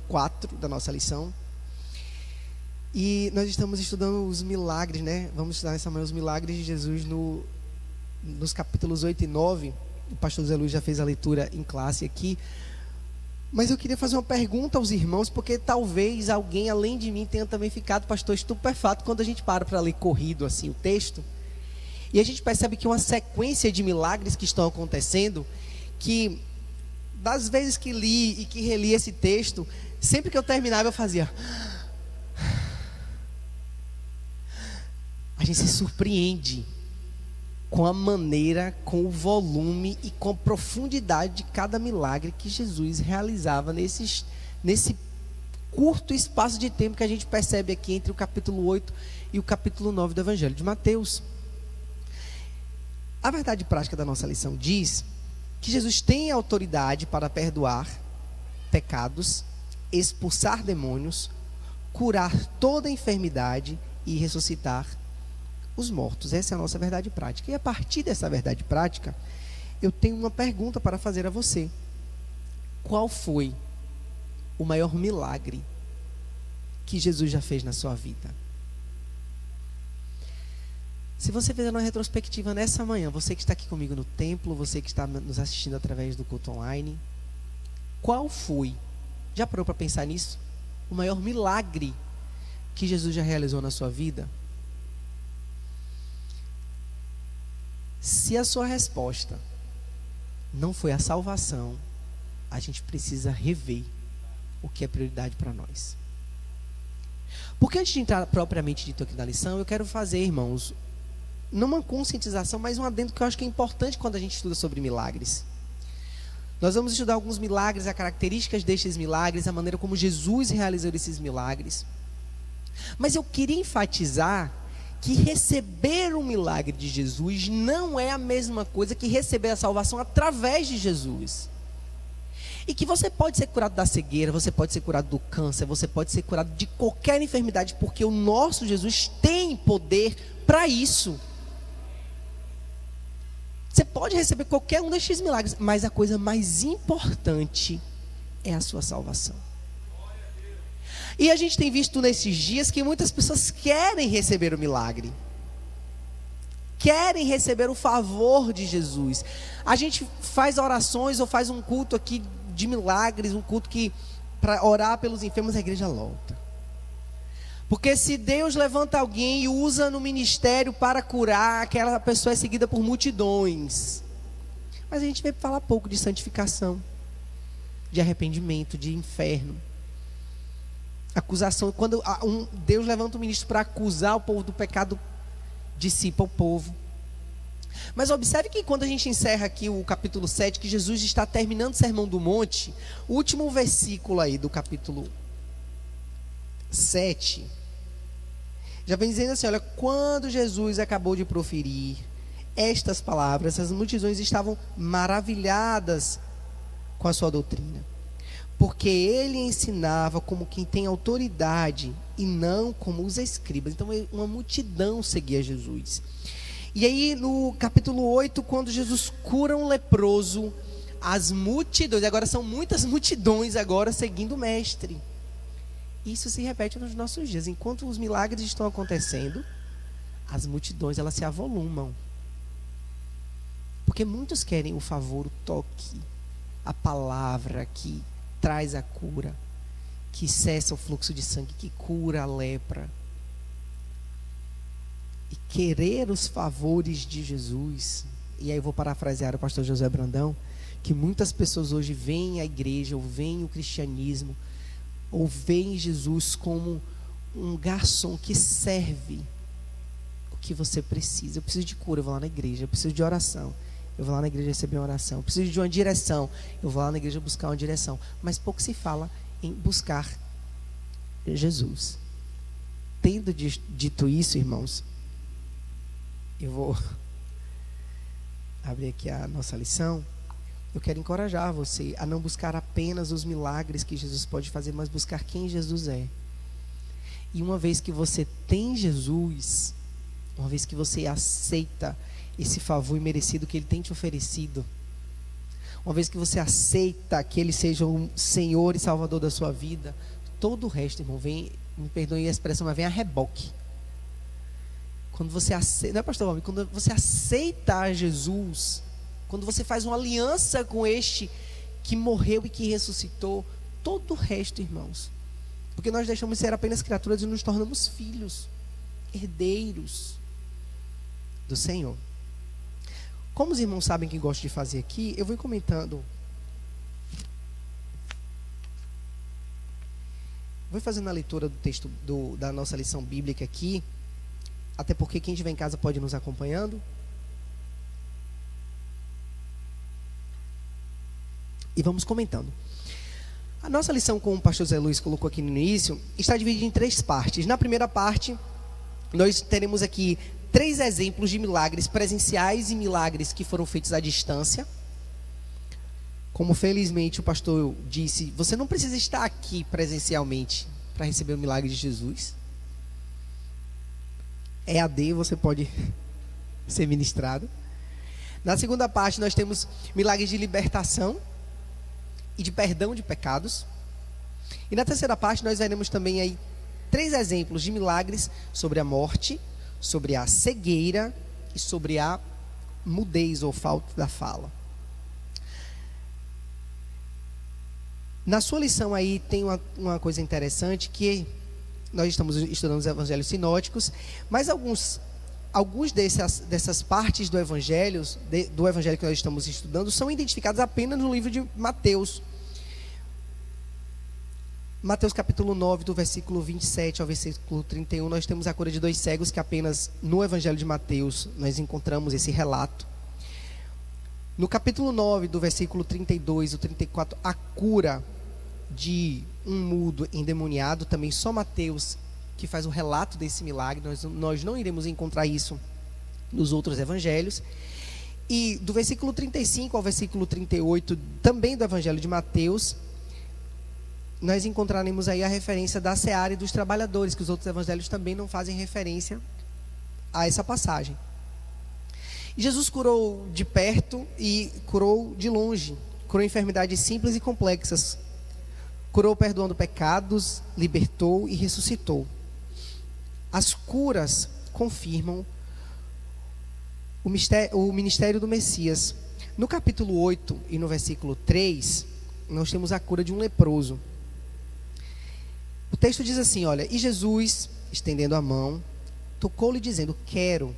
4 da nossa lição. E nós estamos estudando os milagres, né? Vamos estudar nessa manhã os milagres de Jesus nos capítulos 8 e 9. O pastor Zé Luiz já fez a leitura em classe aqui. Mas eu queria fazer uma pergunta aos irmãos, porque talvez alguém além de mim tenha também ficado, pastor, estupefato quando a gente para ler corrido assim o texto. E a gente percebe que uma sequência de milagres que estão acontecendo, que das vezes que li e que reli esse texto, sempre que eu terminava eu fazia... A gente se surpreende com a maneira, com o volume e com a profundidade de cada milagre que Jesus realizava nesse curto espaço de tempo que a gente percebe aqui entre o capítulo 8 e o capítulo 9 do Evangelho de Mateus. A verdade prática da nossa lição diz que Jesus tem autoridade para perdoar pecados, expulsar demônios, curar toda enfermidade e ressuscitar os mortos. Essa é a nossa verdade prática. E a partir dessa verdade prática, eu tenho uma pergunta para fazer a você. Qual foi o maior milagre que Jesus já fez na sua vida? Se você fizer uma retrospectiva nessa manhã, você que está aqui comigo no templo, você que está nos assistindo através do culto online, qual foi, já parou para pensar nisso? O maior milagre que Jesus já realizou na sua vida? Se a sua resposta não foi a salvação, a gente precisa rever o que é prioridade para nós. Porque antes de entrar propriamente dito aqui na lição, eu quero fazer, irmãos, não uma conscientização, mas um adendo que eu acho que é importante quando a gente estuda sobre milagres. Nós vamos estudar alguns milagres, as características destes milagres, a maneira como Jesus realizou esses milagres. Mas eu queria enfatizar que receber o milagre de Jesus não é a mesma coisa que receber a salvação através de Jesus. E que você pode ser curado da cegueira, você pode ser curado do câncer, você pode ser curado de qualquer enfermidade, porque o nosso Jesus tem poder para isso. Você pode receber qualquer um destes milagres, mas a coisa mais importante é a sua salvação. E a gente tem visto nesses dias que muitas pessoas querem receber o milagre, querem receber o favor de Jesus. A gente faz orações ou faz um culto aqui de milagres, um culto que para orar pelos enfermos a igreja lota. Porque se Deus levanta alguém e usa no ministério para curar, aquela pessoa é seguida por multidões. Mas a gente vem falar pouco de santificação, de arrependimento, de inferno. Acusação, quando Deus levanta um ministro para acusar o povo do pecado, dissipa o povo. Mas observe que quando a gente encerra aqui o capítulo 7, que Jesus está terminando o Sermão do Monte, o último versículo aí do capítulo 7, já vem dizendo assim, olha, quando Jesus acabou de proferir estas palavras, as multidões estavam maravilhadas com a sua doutrina, porque ele ensinava como quem tem autoridade e não como os escribas. Então uma multidão seguia Jesus. E aí no capítulo 8, quando Jesus cura um leproso, as multidões, agora são muitas multidões agora seguindo o mestre. Isso se repete nos nossos dias. Enquanto os milagres estão acontecendo, as multidões elas se avolumam. Porque muitos querem o favor, o toque, a palavra que traz a cura, que cessa o fluxo de sangue, que cura a lepra. E querer os favores de Jesus. E aí eu vou parafrasear o pastor José Brandão, que muitas pessoas hoje veem a igreja, ou veem o cristianismo, ou veem Jesus como um garçom que serve o que você precisa. Eu preciso de cura, eu vou lá na igreja. Eu preciso de oração, eu vou lá na igreja receber uma oração. Eu preciso de uma direção, eu vou lá na igreja buscar uma direção. Mas pouco se fala em buscar Jesus. Tendo dito isso, irmãos, eu vou abrir aqui a nossa lição. Eu quero encorajar você a não buscar apenas os milagres que Jesus pode fazer, mas buscar quem Jesus é. E uma vez que você tem Jesus, uma vez que você aceita esse favor imerecido que Ele tem te oferecido, uma vez que você aceita que Ele seja o Senhor e Salvador da sua vida, todo o resto, irmão, vem, me perdoe a expressão, mas vem a reboque. Quando você aceita, não é, pastor Valmir? Quando você aceita Jesus, quando você faz uma aliança com este que morreu e que ressuscitou, todo o resto, irmãos, porque nós deixamos de ser apenas criaturas e nos tornamos filhos, herdeiros do Senhor. Como os irmãos sabem que gosto de fazer aqui, eu vou comentando. Vou fazendo a leitura do texto da nossa lição bíblica aqui, até porque quem estiver em casa pode ir nos acompanhando. E vamos comentando. A nossa lição, como o pastor Zé Luiz colocou aqui no início, está dividida em 3 partes. Na primeira parte, nós teremos aqui 3 exemplos de milagres presenciais e milagres que foram feitos à distância. Como felizmente o pastor disse, você não precisa estar aqui presencialmente para receber o milagre de Jesus. EAD, você pode ser ministrado. Na segunda parte, nós temos milagres de libertação e de perdão de pecados. E na terceira parte, nós veremos também aí 3 exemplos de milagres sobre a morte, sobre a cegueira e sobre a mudez ou falta da fala. Na sua lição aí tem uma coisa interessante, que nós estamos estudando os evangelhos sinóticos, mas alguns dessas partes do evangelho que nós estamos estudando são identificados apenas no livro de Mateus. Mateus capítulo 9, do versículo 27 ao versículo 31, nós temos a cura de 2 cegos, que apenas no evangelho de Mateus nós encontramos esse relato. No capítulo 9, do versículo 32 ao 34, a cura de um mudo endemoniado, também só Mateus que faz o relato desse milagre. Nós não iremos encontrar isso nos outros evangelhos. E do versículo 35 ao versículo 38, também do evangelho de Mateus, nós encontraremos aí a referência da seara e dos trabalhadores, que os outros evangelhos também não fazem referência a essa passagem. E Jesus curou de perto e curou de longe, curou enfermidades simples e complexas, curou perdoando pecados, libertou e ressuscitou. As curas confirmam o ministério do Messias. No capítulo 8 e no versículo 3, nós temos a cura de um leproso. O texto diz assim, olha: e Jesus, estendendo a mão, tocou-lhe dizendo: quero,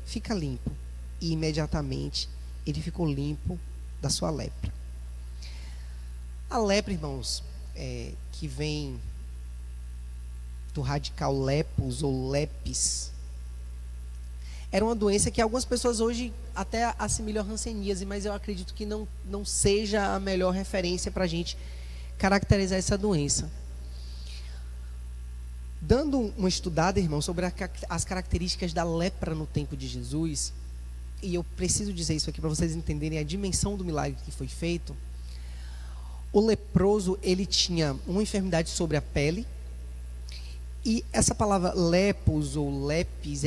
fica limpo. E imediatamente ele ficou limpo da sua lepra. A lepra, irmãos, que vem do radical lepos ou lepis, era uma doença que algumas pessoas hoje até assimilham a hanseníase, mas eu acredito que não seja a melhor referência para a gente caracterizar essa doença. Dando uma estudada, irmão, sobre as características da lepra no tempo de Jesus, e eu preciso dizer isso aqui para vocês entenderem a dimensão do milagre que foi feito. O leproso, ele tinha uma enfermidade sobre a pele, e essa palavra lepos ou lepis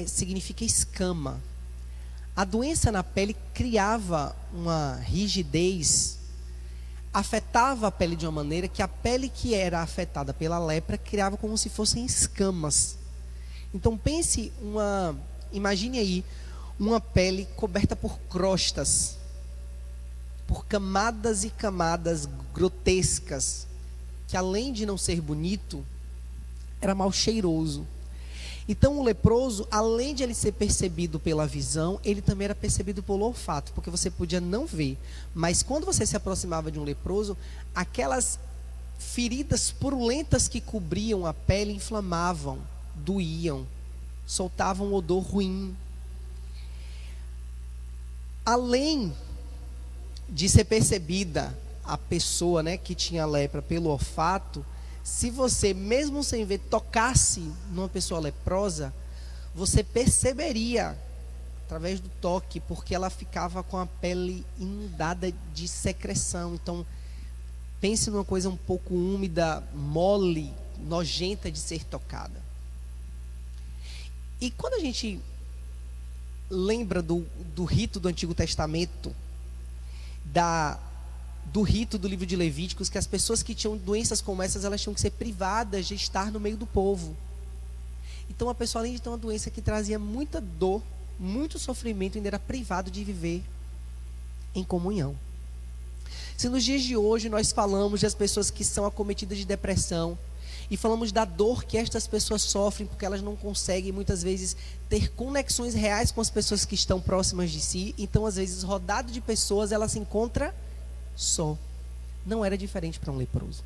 significa escama. A doença na pele criava uma rigidez, afetava a pele de uma maneira que a pele que era afetada pela lepra criava como se fossem escamas. Então imagine aí uma pele coberta por crostas, por camadas e camadas grotescas, que além de não ser bonito, era mal cheiroso. Então o leproso, além de ele ser percebido pela visão, ele também era percebido pelo olfato, porque você podia não ver, mas quando você se aproximava de um leproso, aquelas feridas purulentas que cobriam a pele inflamavam, doíam, soltavam um odor ruim. Além de ser percebida a pessoa, que tinha lepra pelo olfato, se você, mesmo sem ver, tocasse numa pessoa leprosa, você perceberia através do toque, porque ela ficava com a pele inundada de secreção. Então, pense numa coisa um pouco úmida, mole, nojenta de ser tocada. E quando a gente lembra do rito do Antigo Testamento, do rito do livro de Levíticos, que as pessoas que tinham doenças como essas, elas tinham que ser privadas de estar no meio do povo. Então a pessoa, além de ter uma doença que trazia muita dor, muito sofrimento, ainda era privado de viver em comunhão. Se nos dias de hoje nós falamos das pessoas que são acometidas de depressão, e falamos da dor que estas pessoas sofrem, porque elas não conseguem muitas vezes ter conexões reais com as pessoas que estão próximas de si, então às vezes rodado de pessoas ela se encontra só. Não era diferente para um leproso.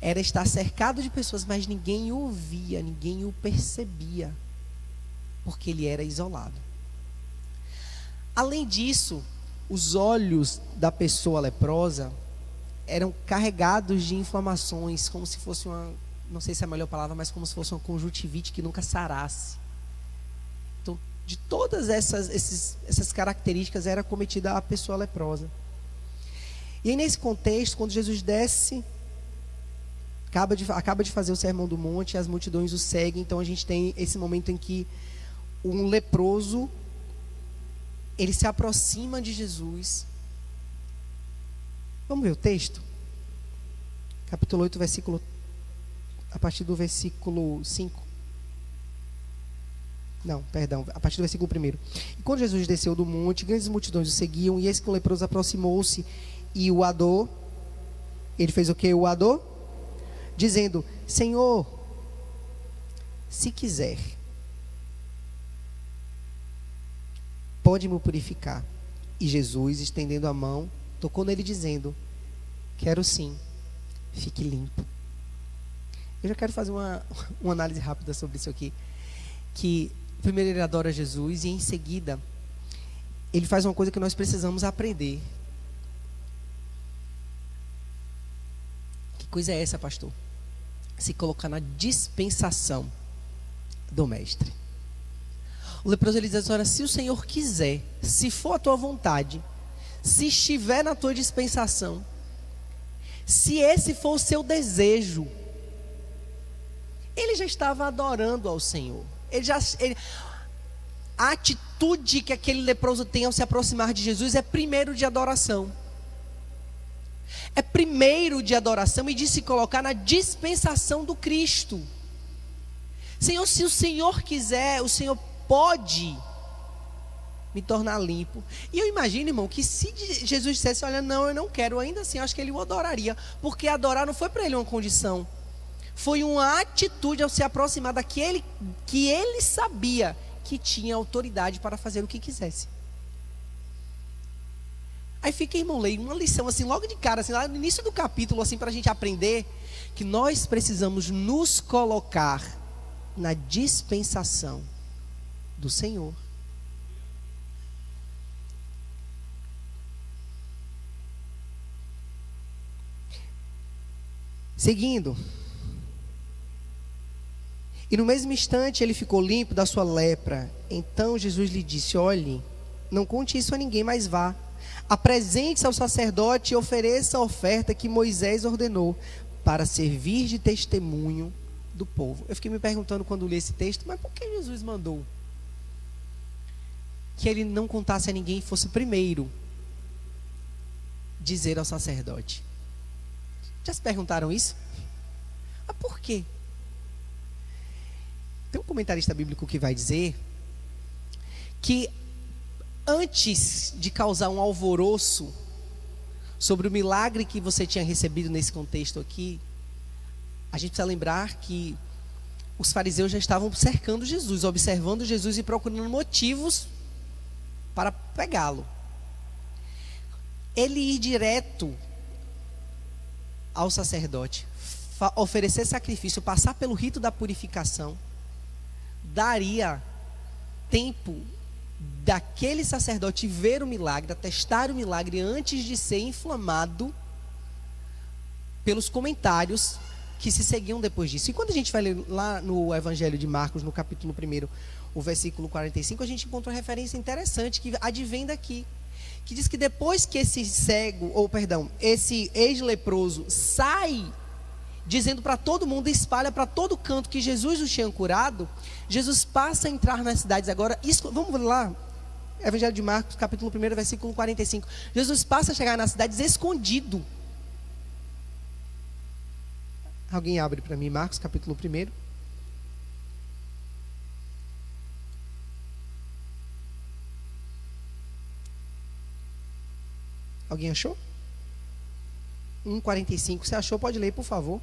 Era estar cercado de pessoas, mas ninguém o ouvia, ninguém o percebia, porque ele era isolado. Além disso, os olhos da pessoa leprosa eram carregados de inflamações, como se fosse não sei se é a melhor palavra, mas como se fosse uma conjuntivite que nunca sarasse. Então, de todas essas características era cometida a pessoa leprosa. E aí, nesse contexto, quando Jesus desce, acaba de fazer o Sermão do Monte, as multidões o seguem, então a gente tem esse momento em que um leproso, ele se aproxima de Jesus. Vamos ver o texto? Capítulo 8, a partir do versículo 5. Não, perdão, a partir do versículo 1. E quando Jesus desceu do monte, grandes multidões o seguiam, e eis que o leproso aproximou-se e o adorou. Ele fez o que? O adorou? Dizendo: Senhor, se quiser, pode me purificar. E Jesus, estendendo a mão, tocou nele dizendo: quero sim, fique limpo. Eu já quero fazer uma análise rápida sobre isso aqui. Que primeiro ele adora Jesus e em seguida ele faz uma coisa que nós precisamos aprender. Que coisa é essa, pastor? Se colocar na dispensação do mestre. O leproso ele diz: olha, se o Senhor quiser, se for a tua vontade, se estiver na tua dispensação, se esse for o seu desejo, ele já estava adorando ao Senhor. A atitude que aquele leproso tem ao se aproximar de Jesus é primeiro de adoração. É primeiro de adoração e de se colocar na dispensação do Cristo. Senhor, se o Senhor quiser, o Senhor pode me tornar limpo. E eu imagino, irmão, que se Jesus dissesse: olha, não, eu não quero, ainda assim, eu acho que ele o adoraria, porque adorar não foi para ele uma condição, foi uma atitude ao se aproximar daquele que ele sabia que tinha autoridade para fazer o que quisesse. Aí fica, irmão, leio uma lição assim, logo de cara, assim, lá no início do capítulo, assim, para a gente aprender que nós precisamos nos colocar na dispensação do Senhor. Seguindo. E no mesmo instante ele ficou limpo da sua lepra. Então Jesus lhe disse: olhe, não conte isso a ninguém, mas vá, apresente-se ao sacerdote e ofereça a oferta que Moisés ordenou, para servir de testemunho do povo. Eu fiquei me perguntando quando li esse texto, mas por que Jesus mandou que ele não contasse a ninguém e fosse primeiro dizer ao sacerdote? Já se perguntaram isso? Mas por quê? Tem um comentarista bíblico que vai dizer que antes de causar um alvoroço sobre o milagre que você tinha recebido nesse contexto aqui, a gente precisa lembrar que os fariseus já estavam cercando Jesus, observando Jesus e procurando motivos para pegá-lo. Ele ir direto ao sacerdote, oferecer sacrifício, passar pelo rito da purificação, daria tempo daquele sacerdote ver o milagre, atestar o milagre antes de ser inflamado pelos comentários que se seguiam depois disso. E quando a gente vai ler lá no Evangelho de Marcos, no capítulo 1, o versículo 45, a gente encontra uma referência interessante que advém daqui, que diz que depois que esse esse ex-leproso sai dizendo para todo mundo, espalha para todo canto que Jesus o tinha curado, Jesus passa a entrar nas cidades agora. Vamos lá, Evangelho de Marcos, capítulo 1, versículo 45. Jesus passa a chegar nas cidades escondido. Alguém abre para mim Marcos, capítulo 1. Alguém achou? 1,45. Você achou? Pode ler, por favor.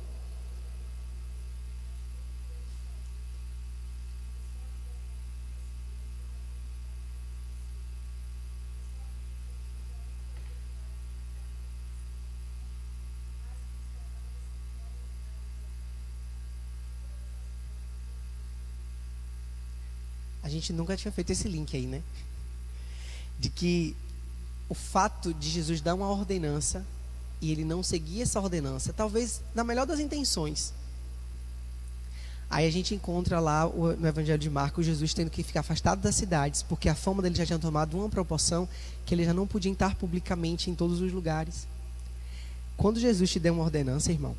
A gente nunca tinha feito esse link aí, né? De que o fato de Jesus dar uma ordenança e ele não seguir essa ordenança, talvez na melhor das intenções. Aí a gente encontra lá no Evangelho de Marcos, Jesus tendo que ficar afastado das cidades, porque a fama dele já tinha tomado uma proporção que ele já não podia entrar publicamente em todos os lugares. Quando Jesus te der uma ordenança, irmão,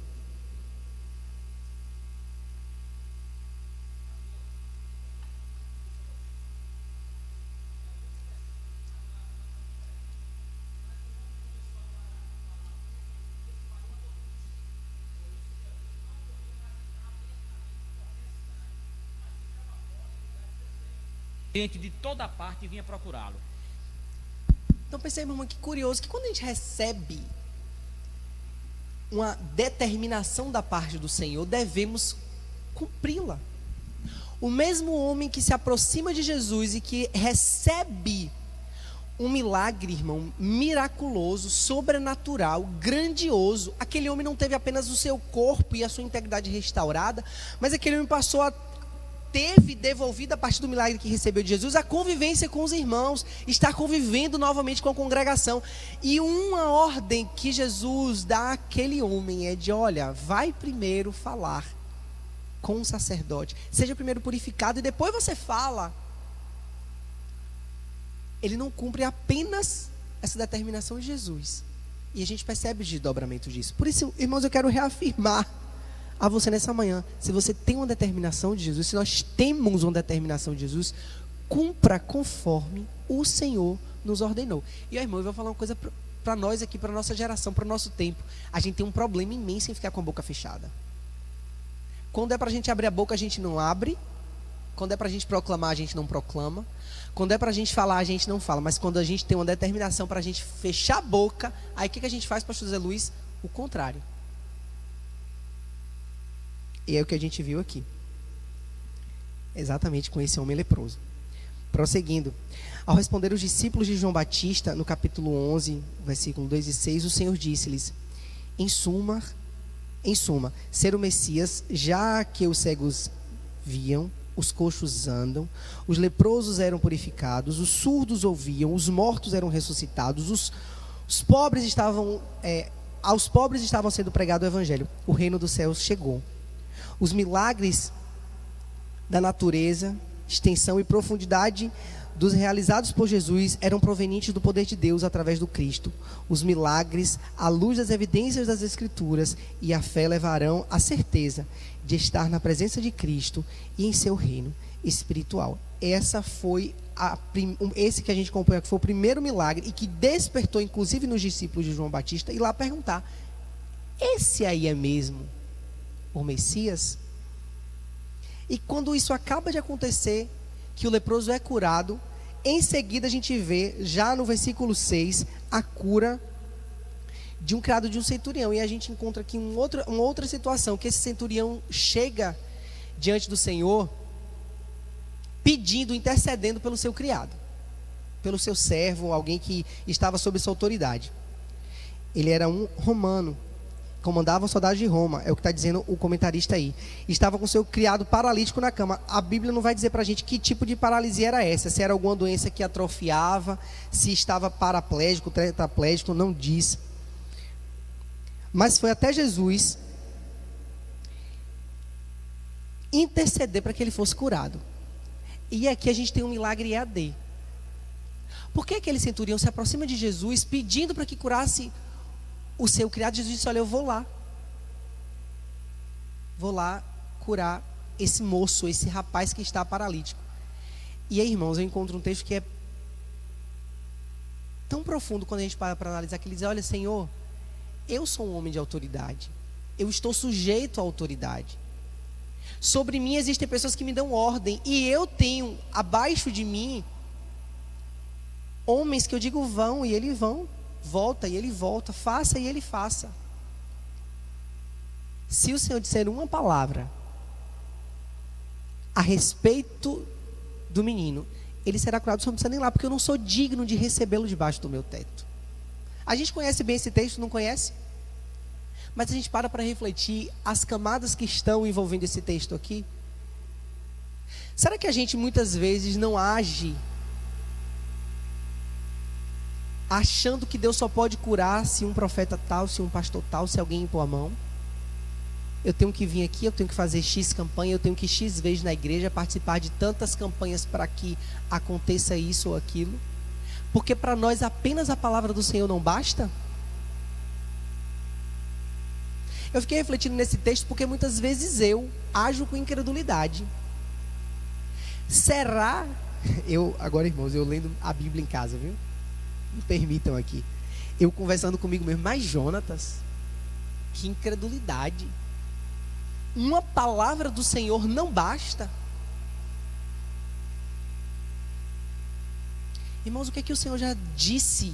gente de toda parte vinha procurá-lo. então perceba, irmão, que curioso que quando a gente recebe uma determinação da parte do Senhor, devemos cumpri-la. O mesmo homem que se aproxima de Jesus e que recebe um milagre, irmão, miraculoso, sobrenatural, grandioso, aquele homem não teve apenas o seu corpo e a sua integridade restaurada, mas aquele homem teve devolvido a partir do milagre que recebeu de Jesus a convivência com os irmãos, estar convivendo novamente com a congregação. E uma ordem que Jesus dá àquele homem é de: olha, vai primeiro falar com o sacerdote, seja primeiro purificado e depois você fala. Ele não cumpre apenas essa determinação de Jesus, e a gente percebe o desdobramento disso. Por isso, irmãos, eu quero reafirmar a você nessa manhã: se você tem uma determinação de Jesus, se nós temos uma determinação de Jesus, cumpra conforme o Senhor nos ordenou. E irmão, eu vou falar uma coisa para nós aqui, para a nossa geração, para o nosso tempo. A gente tem um problema imenso em ficar com a boca fechada. Quando é para a gente abrir a boca, a gente não abre. Quando é para a gente proclamar, a gente não proclama. Quando é para a gente falar, a gente não fala. Mas quando a gente tem uma determinação para a gente fechar a boca, aí o que a gente faz, pastor José Luiz? O contrário. E é o que a gente viu aqui, exatamente com esse homem leproso. Prosseguindo, ao responder os discípulos de João Batista, no capítulo 11, versículo 2 e 6, o Senhor disse-lhes: em suma, ser o Messias, já que os cegos viam, os coxos andam, os leprosos eram purificados, os surdos ouviam, os mortos eram ressuscitados, os pobres aos pobres estavam sendo pregado o evangelho. O reino dos céus chegou. Os milagres da natureza, extensão e profundidade dos realizados por Jesus eram provenientes do poder de Deus através do Cristo. Os milagres, à luz das evidências das Escrituras e a fé, levarão à certeza de estar na presença de Cristo e em seu reino espiritual. Esse que a gente acompanha, que foi o primeiro milagre e que despertou inclusive nos discípulos de João Batista, ir lá perguntar: esse aí é mesmo o Messias? E quando isso acaba de acontecer, que o leproso é curado, em seguida a gente vê, já no versículo 6, a cura de um criado de um centurião. E a gente encontra aqui uma outra situação, que esse centurião chega diante do Senhor, pedindo, intercedendo pelo seu criado, pelo seu servo, alguém que estava sob sua autoridade. Ele era um romano, comandava os soldados de Roma, é o que está dizendo o comentarista aí. Estava com seu criado paralítico na cama. A Bíblia não vai dizer para a gente que tipo de paralisia era essa, se era alguma doença que atrofiava, se estava paraplégico, tetraplégico, não diz. Mas foi até Jesus interceder para que ele fosse curado. E aqui a gente tem um milagre EAD. Por que aquele centurião se aproxima de Jesus pedindo para que curasse o seu criado? Jesus disse: olha, eu vou lá curar esse moço, esse rapaz que está paralítico. E aí, irmãos, eu encontro um texto que é profundo quando a gente para analisar que ele diz: olha, Senhor, eu sou um homem de autoridade. Eu estou sujeito à autoridade. Sobre mim existem pessoas que me dão ordem. E eu tenho abaixo de mim homens que eu digo vão e ele vão. Volta e ele volta. Faça e ele faça. Se o Senhor disser uma palavra a respeito do menino, ele será curado. Só não precisa nem lá, porque eu não sou digno de recebê-lo debaixo do meu teto. A gente conhece bem esse texto, não conhece? Mas a gente para refletir as camadas que estão envolvendo esse texto aqui. Será que a gente muitas vezes não age achando que Deus só pode curar se um profeta tal, se um pastor tal, se alguém impor a mão? Eu tenho que vir aqui, eu tenho que fazer X campanha, eu tenho que X vezes na igreja participar de tantas campanhas para que aconteça isso ou aquilo. Porque para nós apenas a palavra do Senhor não basta? Eu fiquei refletindo nesse texto porque muitas vezes eu ajo com incredulidade. Será? Agora, irmãos, eu lendo a Bíblia em casa, viu? Me permitam aqui. Eu conversando comigo mesmo, mas Jonatas, que incredulidade. Uma palavra do Senhor não basta. Irmãos, o que é que o Senhor já disse?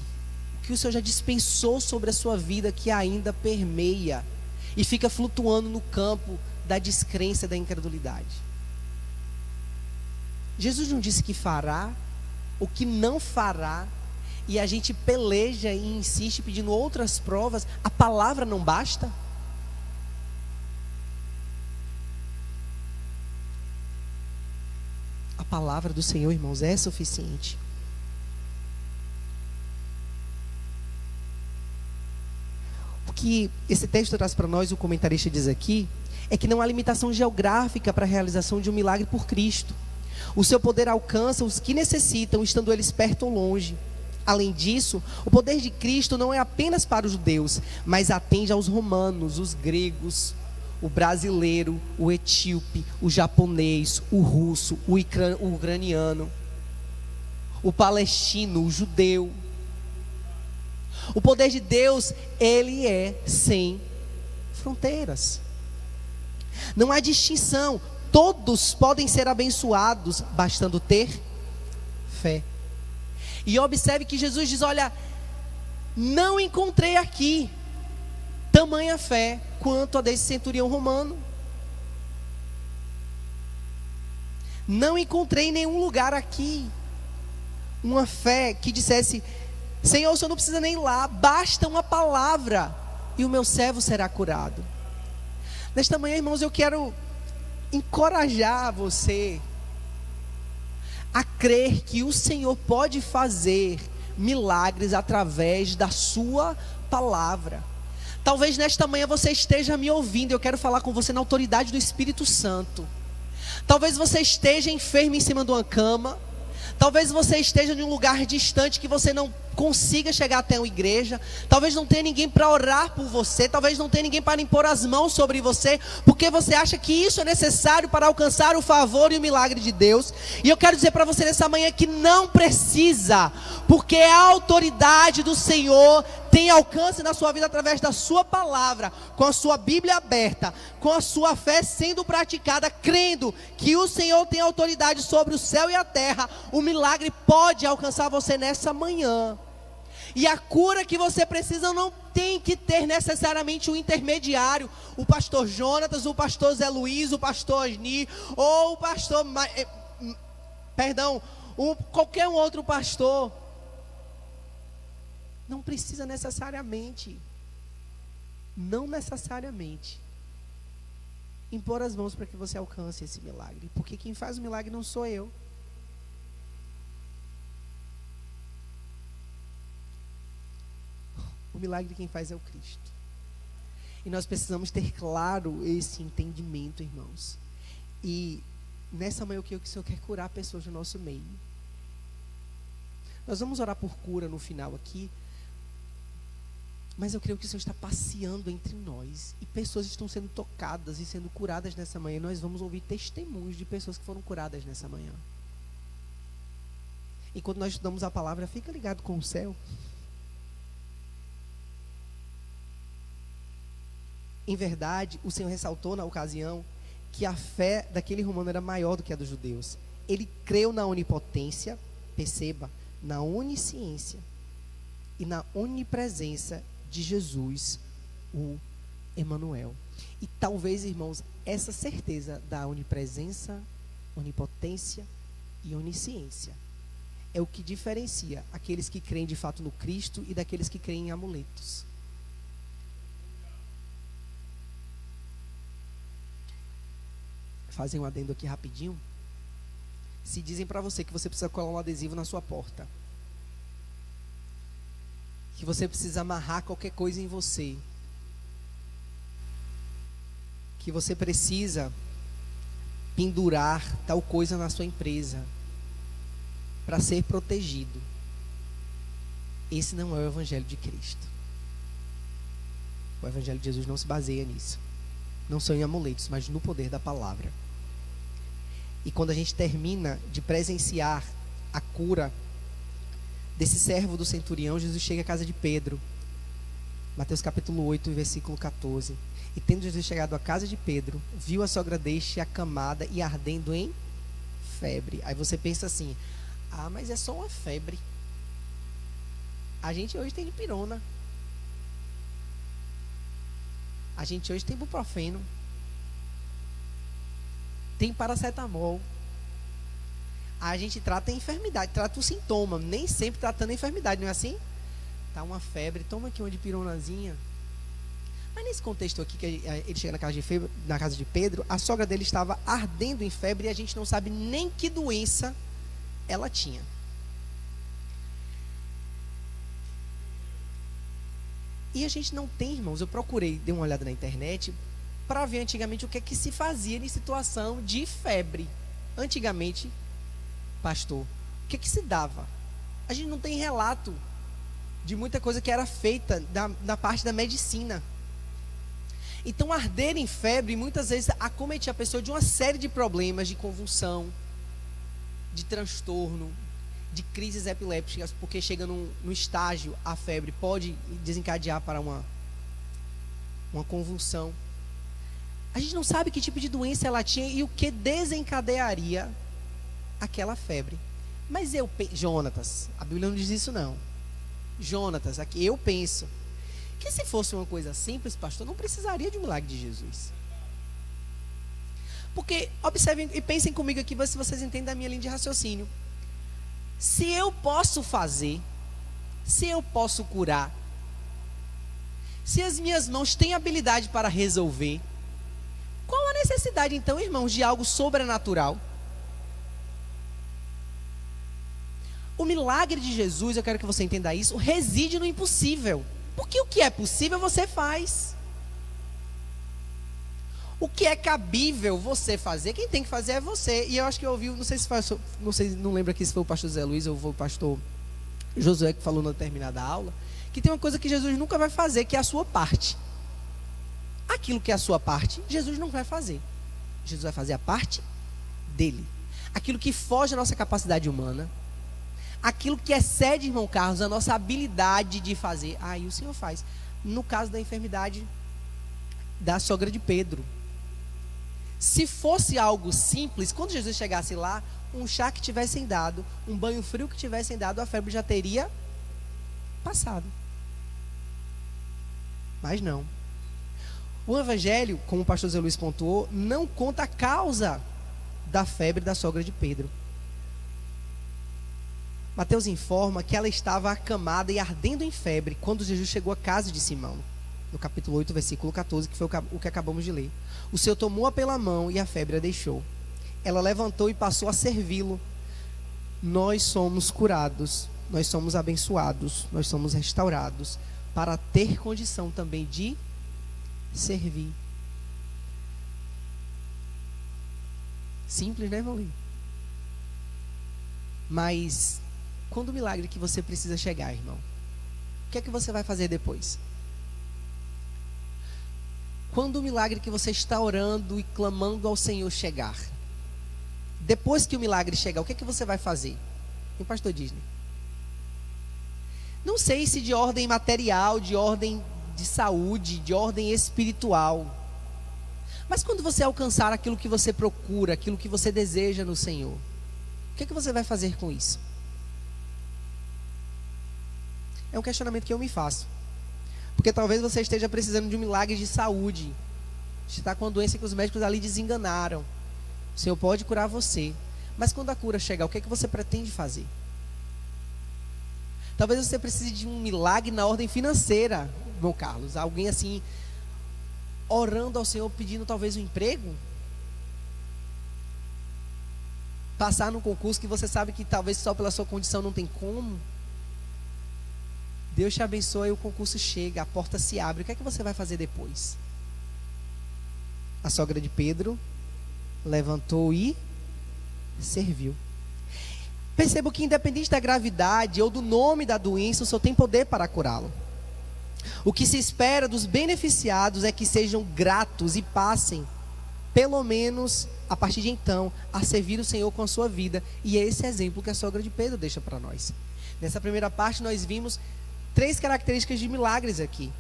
O que o Senhor já dispensou sobre a sua vida que ainda permeia e fica flutuando no campo da descrença, da incredulidade? Jesus não disse que fará, o que não fará, e a gente peleja e insiste pedindo outras provas. A palavra não basta? A palavra do Senhor, irmãos, é suficiente. O que esse texto traz para nós, o comentarista diz aqui, é que não há limitação geográfica para a realização de um milagre por Cristo. O seu poder alcança os que necessitam, estando eles perto ou longe. Além disso, o poder de Cristo não é apenas para os judeus, mas atende aos romanos, os gregos, o brasileiro, o etíope, o japonês, o russo, o ucraniano, o palestino, o judeu. O poder de Deus, ele é sem fronteiras. Não há distinção. Todos podem ser abençoados, bastando ter fé. E observe que Jesus diz: olha, não encontrei aqui tamanha fé quanto a desse centurião romano. Não encontrei em nenhum lugar aqui uma fé que dissesse: Senhor, o Senhor não precisa nem ir lá, basta uma palavra e o meu servo será curado. Nesta manhã, irmãos, eu quero encorajar você a crer que o Senhor pode fazer milagres através da sua palavra. Talvez nesta manhã você esteja me ouvindo, eu quero falar com você na autoridade do Espírito Santo. Talvez você esteja enfermo em cima de uma cama. Talvez você esteja em um lugar distante que você não consiga chegar até uma igreja. Talvez não tenha ninguém para orar por você. Talvez não tenha ninguém para impor as mãos sobre você, porque você acha que isso é necessário para alcançar o favor e o milagre de Deus. E eu quero dizer para você nessa manhã que não precisa, porque a autoridade do Senhor tem alcance na sua vida através da sua palavra, com a sua Bíblia aberta, com a sua fé sendo praticada, crendo que o Senhor tem autoridade sobre o céu e a terra. O milagre pode alcançar você nessa manhã. E a cura que você precisa não tem que ter necessariamente um intermediário, o pastor Jonatas, o pastor Zé Luiz, o pastor Osni, ou o pastor, qualquer um outro pastor. Não precisa necessariamente, não necessariamente, impor as mãos para que você alcance esse milagre, porque quem faz o milagre não sou eu. O milagre quem faz é o Cristo. E nós precisamos ter claro esse entendimento, irmãos. E nessa manhã eu creio que o Senhor quer curar pessoas do nosso meio. Nós vamos orar por cura no final aqui. Mas eu creio que o Senhor está passeando entre nós. E pessoas estão sendo tocadas e sendo curadas nessa manhã. E nós vamos ouvir testemunhos de pessoas que foram curadas nessa manhã. Enquanto nós estudamos a palavra, fica ligado com o céu. Em verdade, o Senhor ressaltou na ocasião que a fé daquele romano era maior do que a dos judeus. Ele creu na onipotência, perceba, na onisciência e na onipresença de Jesus, o Emanuel. E talvez, irmãos, essa certeza da onipresença, onipotência e onisciência é o que diferencia aqueles que creem de fato no Cristo e daqueles que creem em amuletos. Fazer um adendo aqui rapidinho. Se dizem para você que você precisa colar um adesivo na sua porta, que você precisa amarrar qualquer coisa em você, que você precisa pendurar tal coisa na sua empresa para ser protegido, esse não é o Evangelho de Cristo. O Evangelho de Jesus não se baseia nisso. Não são em amuletos, mas no poder da palavra. E quando a gente termina de presenciar a cura desse servo do centurião, Jesus chega à casa de Pedro. Mateus capítulo 8, versículo 14. E tendo Jesus chegado à casa de Pedro, viu a sogra deste acamada e ardendo em febre. Aí você pensa assim: ah, mas é só uma febre. A gente hoje tem dipirona. A gente hoje tem ibuprofeno. Tem paracetamol. A gente trata a enfermidade, trata o sintoma, nem sempre tratando a enfermidade, não é assim? Tá uma febre, toma aqui uma dipironazinha. Mas nesse contexto aqui, que ele chega na casa de Pedro, a sogra dele estava ardendo em febre e a gente não sabe nem que doença ela tinha. E a gente não tem, irmãos, eu procurei, dei uma olhada na internet para ver antigamente o que é que se fazia em situação de febre. Antigamente, pastor, o que é que se dava? A gente não tem relato de muita coisa que era feita da parte da medicina. Então, arder em febre muitas vezes acometia a pessoa de uma série de problemas, de convulsão, de transtorno, de crises epilépticas, porque chega no estágio, a febre pode desencadear para uma convulsão. A gente não sabe que tipo de doença ela tinha e o que desencadearia aquela febre. Mas Jonatas, a Bíblia não diz isso não. Jonatas, aqui eu penso que se fosse uma coisa simples, pastor, não precisaria de um milagre de Jesus. Porque, observem e pensem comigo aqui, se vocês entendem a minha linha de raciocínio. Se eu posso fazer, se eu posso curar, se as minhas mãos têm habilidade para resolver, qual a necessidade então, irmãos, de algo sobrenatural? O milagre de Jesus, eu quero que você entenda isso, reside no impossível. Porque o que é possível você faz. O que é cabível você fazer, quem tem que fazer é você. E eu acho que eu ouvi, não lembro aqui se foi o pastor Zé Luiz ou foi o pastor Josué que falou na determinada aula, que tem uma coisa que Jesus nunca vai fazer, que é a sua parte. Aquilo que é a sua parte, Jesus não vai fazer. Jesus vai fazer a parte dele. Aquilo que foge da nossa capacidade humana, aquilo que excede, irmão Carlos, a nossa habilidade de fazer, aí o Senhor faz. No caso da enfermidade da sogra de Pedro, se fosse algo simples, quando Jesus chegasse lá, um chá que tivessem dado, um banho frio que tivessem dado, a febre já teria passado. Mas não. O Evangelho, como o pastor Zé Luiz pontuou, não conta a causa da febre da sogra de Pedro. Mateus informa que ela estava acamada e ardendo em febre quando Jesus chegou à casa de Simão. No capítulo 8, versículo 14, que foi o que acabamos de ler. O Senhor tomou-a pela mão e a febre a deixou. Ela levantou e passou a servi-lo. Nós somos curados, nós somos abençoados, nós somos restaurados para ter condição também de servir. Simples, né, irmão? Mas quando o milagre que você precisa chegar, irmão, o que é que você vai fazer depois? Quando o milagre que você está orando e clamando ao Senhor chegar, depois que o milagre chegar, o que é que você vai fazer? E o pastor Disney? Não sei se de ordem material, de ordem de saúde, de ordem espiritual. Mas quando você alcançar aquilo que você procura, aquilo que você deseja no Senhor, o que você vai fazer com isso? É um questionamento que eu me faço. Porque talvez você esteja precisando de um milagre de saúde. Você está com uma doença que os médicos ali desenganaram. O Senhor pode curar você. Mas quando a cura chegar, o que você pretende fazer? Talvez você precise de um milagre na ordem financeira, irmão Carlos. Alguém assim, orando ao Senhor, pedindo talvez um emprego. Passar num concurso que você sabe que talvez só pela sua condição não tem como. Deus te abençoe e o concurso chega, a porta se abre. O que é que você vai fazer depois? A sogra de Pedro levantou e serviu. Percebo que independente da gravidade ou do nome da doença, o Senhor tem poder para curá-lo. O que se espera dos beneficiados é que sejam gratos e passem, pelo menos a partir de então, a servir o Senhor com a sua vida. E é esse exemplo que a sogra de Pedro deixa para nós. Nessa primeira parte nós vimos 3 características de milagres aqui.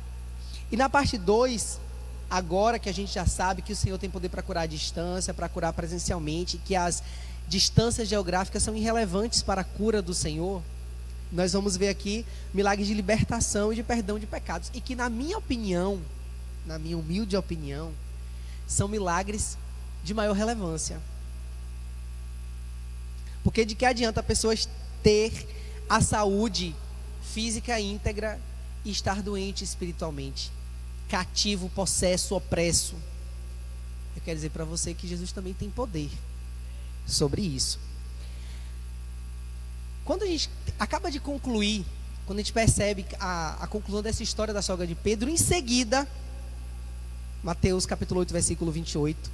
E na parte 2, agora que a gente já sabe que o Senhor tem poder para curar à distância, para curar presencialmente, que as distâncias geográficas são irrelevantes para a cura do Senhor, nós vamos ver aqui milagres de libertação e de perdão de pecados. E que na minha opinião, na minha humilde opinião, são milagres de maior relevância. Porque de que adianta a pessoa ter a saúde física íntegra e estar doente espiritualmente, cativo, possesso, opresso? Eu quero dizer para você que Jesus também tem poder sobre isso. Quando a gente acaba de concluir, quando a gente percebe a conclusão dessa história da sogra de Pedro, em seguida, Mateus capítulo 8, versículo 28,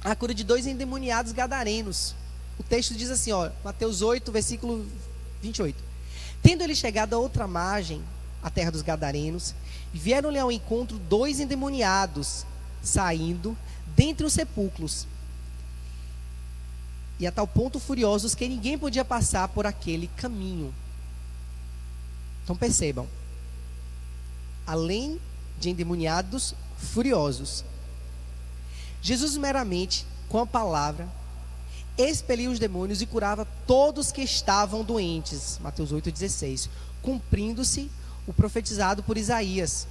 a cura de 2 endemoniados gadarenos. O texto diz assim, Mateus 8, versículo 28. Tendo ele chegado a outra margem, a terra dos gadarenos, vieram-lhe ao encontro 2 endemoniados, saindo dentre os sepulcros, e a tal ponto furiosos que ninguém podia passar por aquele caminho. Então percebam, além de endemoniados furiosos, Jesus meramente, com a palavra, expelia os demônios e curava todos que estavam doentes. Mateus 8,16. Cumprindo-se o profetizado por Isaías.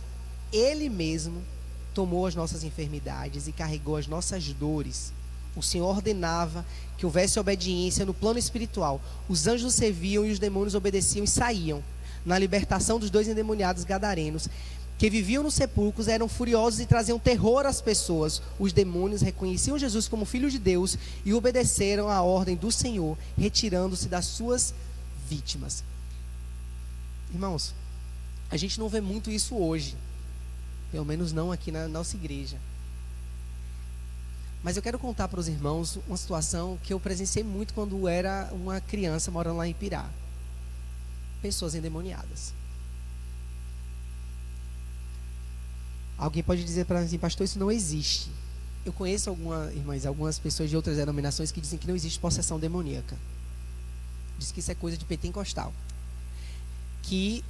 Ele mesmo tomou as nossas enfermidades e carregou as nossas dores. O Senhor ordenava que houvesse obediência no plano espiritual. Os anjos serviam e os demônios obedeciam e saíam. Na libertação dos 2 endemoniados gadarenos, que viviam nos sepulcros, eram furiosos e traziam terror às pessoas. Os demônios reconheciam Jesus como Filho de Deus e obedeceram à ordem do Senhor, retirando-se das suas vítimas. Irmãos, a gente não vê muito isso hoje, pelo menos não aqui na nossa igreja. Mas eu quero contar para os irmãos uma situação que eu presenciei muito quando era uma criança morando lá em Pirá. Pessoas endemoniadas. Alguém pode dizer para mim assim, pastor, isso não existe. Eu conheço algumas pessoas de outras denominações que dizem que não existe possessão demoníaca. Diz que isso é coisa de pentecostal. Que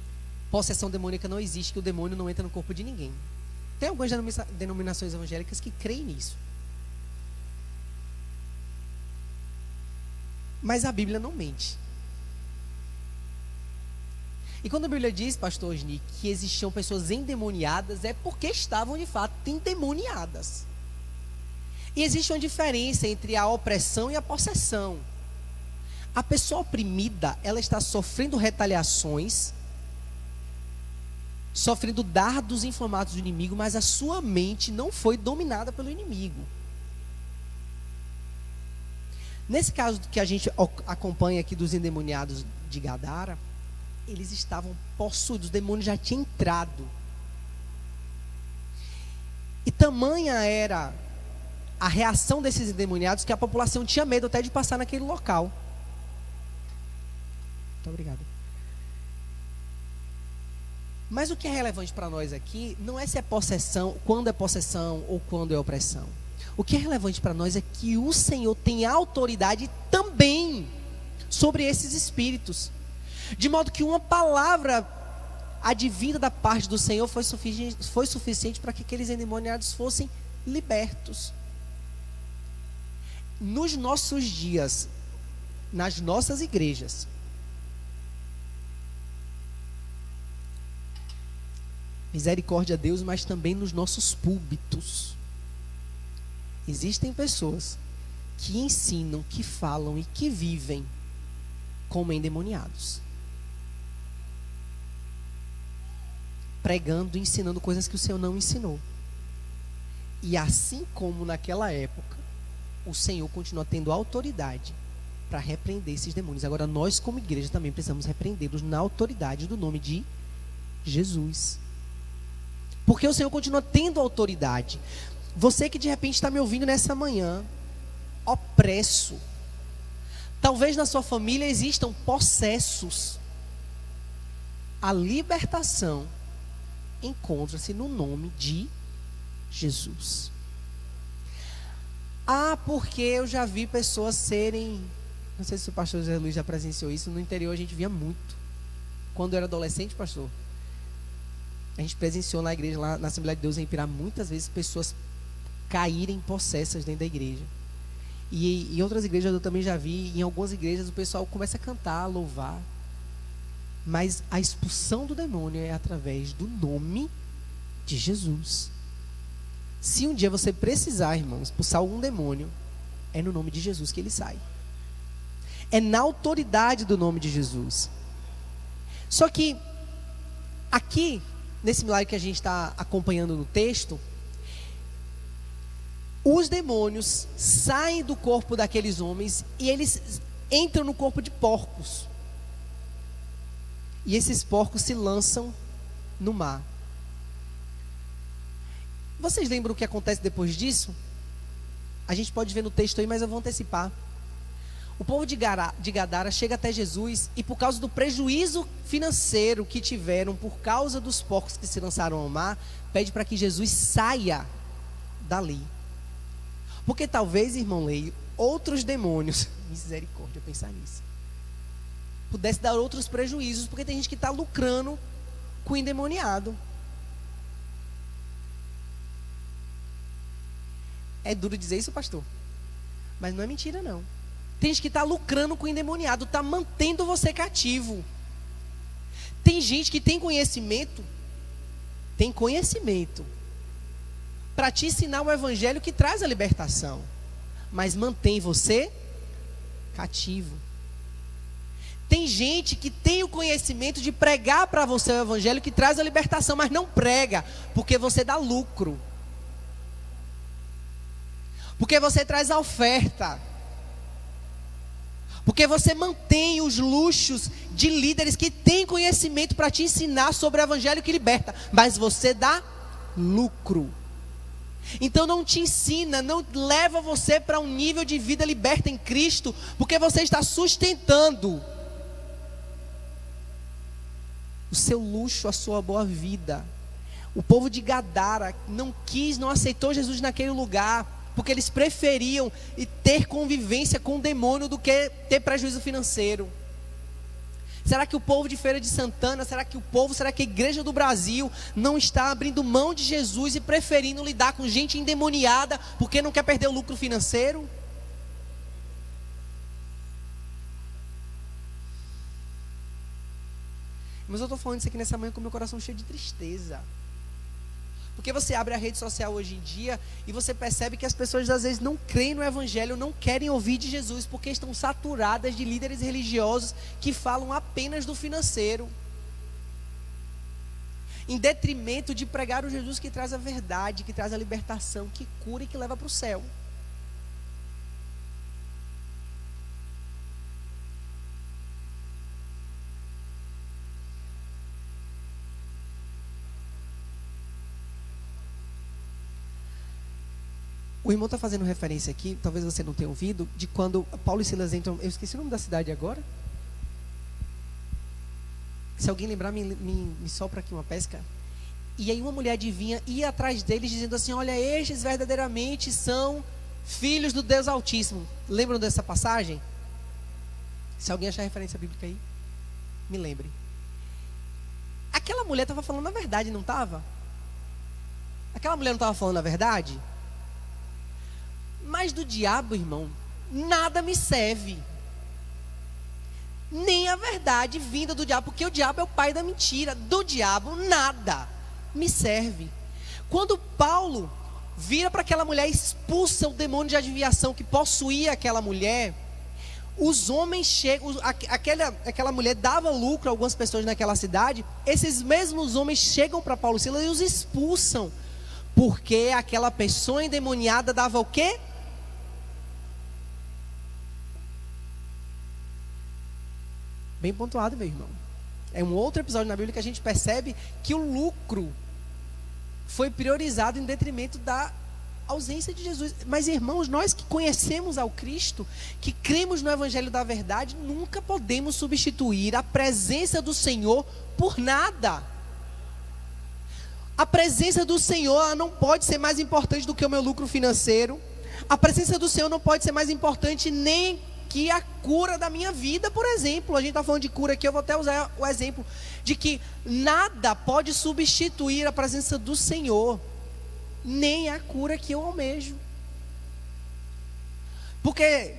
possessão demoníaca não existe, que o demônio não entra no corpo de ninguém. Tem algumas denominações evangélicas que creem nisso. Mas a Bíblia não mente. E quando a Bíblia diz, pastor Osni, que existiam pessoas endemoniadas, é porque estavam de fato endemoniadas. E existe uma diferença entre a opressão e a possessão. A pessoa oprimida, ela está sofrendo retaliações, sofrendo dardos inflamados do inimigo, mas a sua mente não foi dominada pelo inimigo. Nesse caso que a gente acompanha aqui dos endemoniados de Gadara, eles estavam possuídos, os demônios já tinham entrado. E tamanha era a reação desses endemoniados que a população tinha medo até de passar naquele local. Muito obrigado. Mas o que é relevante para nós aqui não é se é possessão, quando é possessão ou quando é opressão. O que é relevante para nós é que o Senhor tem autoridade também sobre esses espíritos. De modo que uma palavra advinda da parte do Senhor foi suficiente para que aqueles endemoniados fossem libertos. Nos nossos dias, nas nossas igrejas, misericórdia a Deus, mas também nos nossos púlpitos, existem pessoas que ensinam, que falam e que vivem como endemoniados, pregando e ensinando coisas que o Senhor não ensinou. E assim como naquela época, o Senhor continua tendo autoridade para repreender esses demônios. Agora nós como igreja também precisamos repreendê-los na autoridade do nome de Jesus. Porque o Senhor continua tendo autoridade. Você que de repente está me ouvindo nessa manhã, opresso. Talvez na sua família existam possessos. A libertação encontra-se no nome de Jesus. Ah, porque eu já vi pessoas serem... Não sei se o pastor José Luiz já presenciou isso. No interior a gente via muito. Quando eu era adolescente, pastor, a gente presenciou na igreja, lá na Assembleia de Deus em Ipirá, muitas vezes pessoas caírem possessas dentro da igreja. E em outras igrejas eu também já vi. Em algumas igrejas o pessoal começa a cantar, a louvar. Mas a expulsão do demônio é através do nome de Jesus. Se um dia você precisar, irmão, expulsar algum demônio, é no nome de Jesus que ele sai. É na autoridade do nome de Jesus. Só que aqui, nesse milagre que a gente está acompanhando no texto, os demônios saem do corpo daqueles homens e eles entram no corpo de porcos. E esses porcos se lançam no mar. Vocês lembram o que acontece depois disso? A gente pode ver no texto aí, mas eu vou antecipar. O povo de Gadara chega até Jesus e, por causa do prejuízo financeiro que tiveram por causa dos porcos que se lançaram ao mar, pede para que Jesus saia dali. Porque talvez, irmão Leio, outros demônios, misericórdia, pensar nisso, pudesse dar outros prejuízos, porque tem gente que está lucrando com o endemoniado. É duro dizer isso, pastor, mas não é mentira não. Tem gente que está lucrando com o endemoniado, está mantendo você cativo. Tem gente que tem conhecimento para te ensinar o evangelho que traz a libertação, mas mantém você cativo. Tem gente que tem o conhecimento de pregar para você o evangelho que traz a libertação, mas não prega, porque você dá lucro, porque você traz a oferta, porque você mantém os luxos de líderes que têm conhecimento para te ensinar sobre o evangelho que liberta, mas você dá lucro. Então não te ensina, não leva você para um nível de vida liberta em Cristo, porque você está sustentando o seu luxo, a sua boa vida. O povo de Gadara não aceitou Jesus naquele lugar, porque eles preferiam ter convivência com o demônio do que ter prejuízo financeiro. Será que o povo de Feira de Santana, será que a igreja do Brasil não está abrindo mão de Jesus e preferindo lidar com gente endemoniada porque não quer perder o lucro financeiro? Mas eu estou falando isso aqui nessa manhã com meu coração cheio de tristeza. Porque você abre a rede social hoje em dia e você percebe que as pessoas às vezes não creem no evangelho, não querem ouvir de Jesus, porque estão saturadas de líderes religiosos que falam apenas do financeiro, em detrimento de pregar o Jesus que traz a verdade, que traz a libertação, que cura e que leva para o céu. O irmão está fazendo referência aqui, talvez você não tenha ouvido, de quando Paulo e Silas entram... Eu esqueci o nome da cidade agora. Se alguém lembrar, me sopra aqui uma pesca. E aí uma mulher adivinha ia atrás deles dizendo assim: olha, estes verdadeiramente são filhos do Deus Altíssimo. Lembram dessa passagem? Se alguém achar referência bíblica aí, me lembre. Aquela mulher estava falando a verdade, não estava? Aquela mulher não estava falando a verdade? Mas do diabo, irmão, nada me serve. Nem a verdade vinda do diabo, porque o diabo é o pai da mentira. Do diabo, nada me serve. Quando Paulo vira para aquela mulher e expulsa o demônio de adivinhação que possuía aquela mulher, os homens chegam, aquela mulher dava lucro a algumas pessoas naquela cidade. Esses mesmos homens chegam para Paulo e Silas e os expulsam, porque aquela pessoa endemoniada dava o quê? Bem pontuado, meu irmão. É um outro episódio na Bíblia que a gente percebe que o lucro foi priorizado em detrimento da ausência de Jesus. Mas, irmãos, nós que conhecemos ao Cristo, que cremos no Evangelho da Verdade, nunca podemos substituir a presença do Senhor por nada. A presença do Senhor, ela não pode ser mais importante do que o meu lucro financeiro. A presença do Senhor não pode ser mais importante nem que a cura da minha vida, por exemplo. A gente está falando de cura aqui, eu vou até usar o exemplo de que nada pode substituir a presença do Senhor, nem a cura que eu almejo. Porque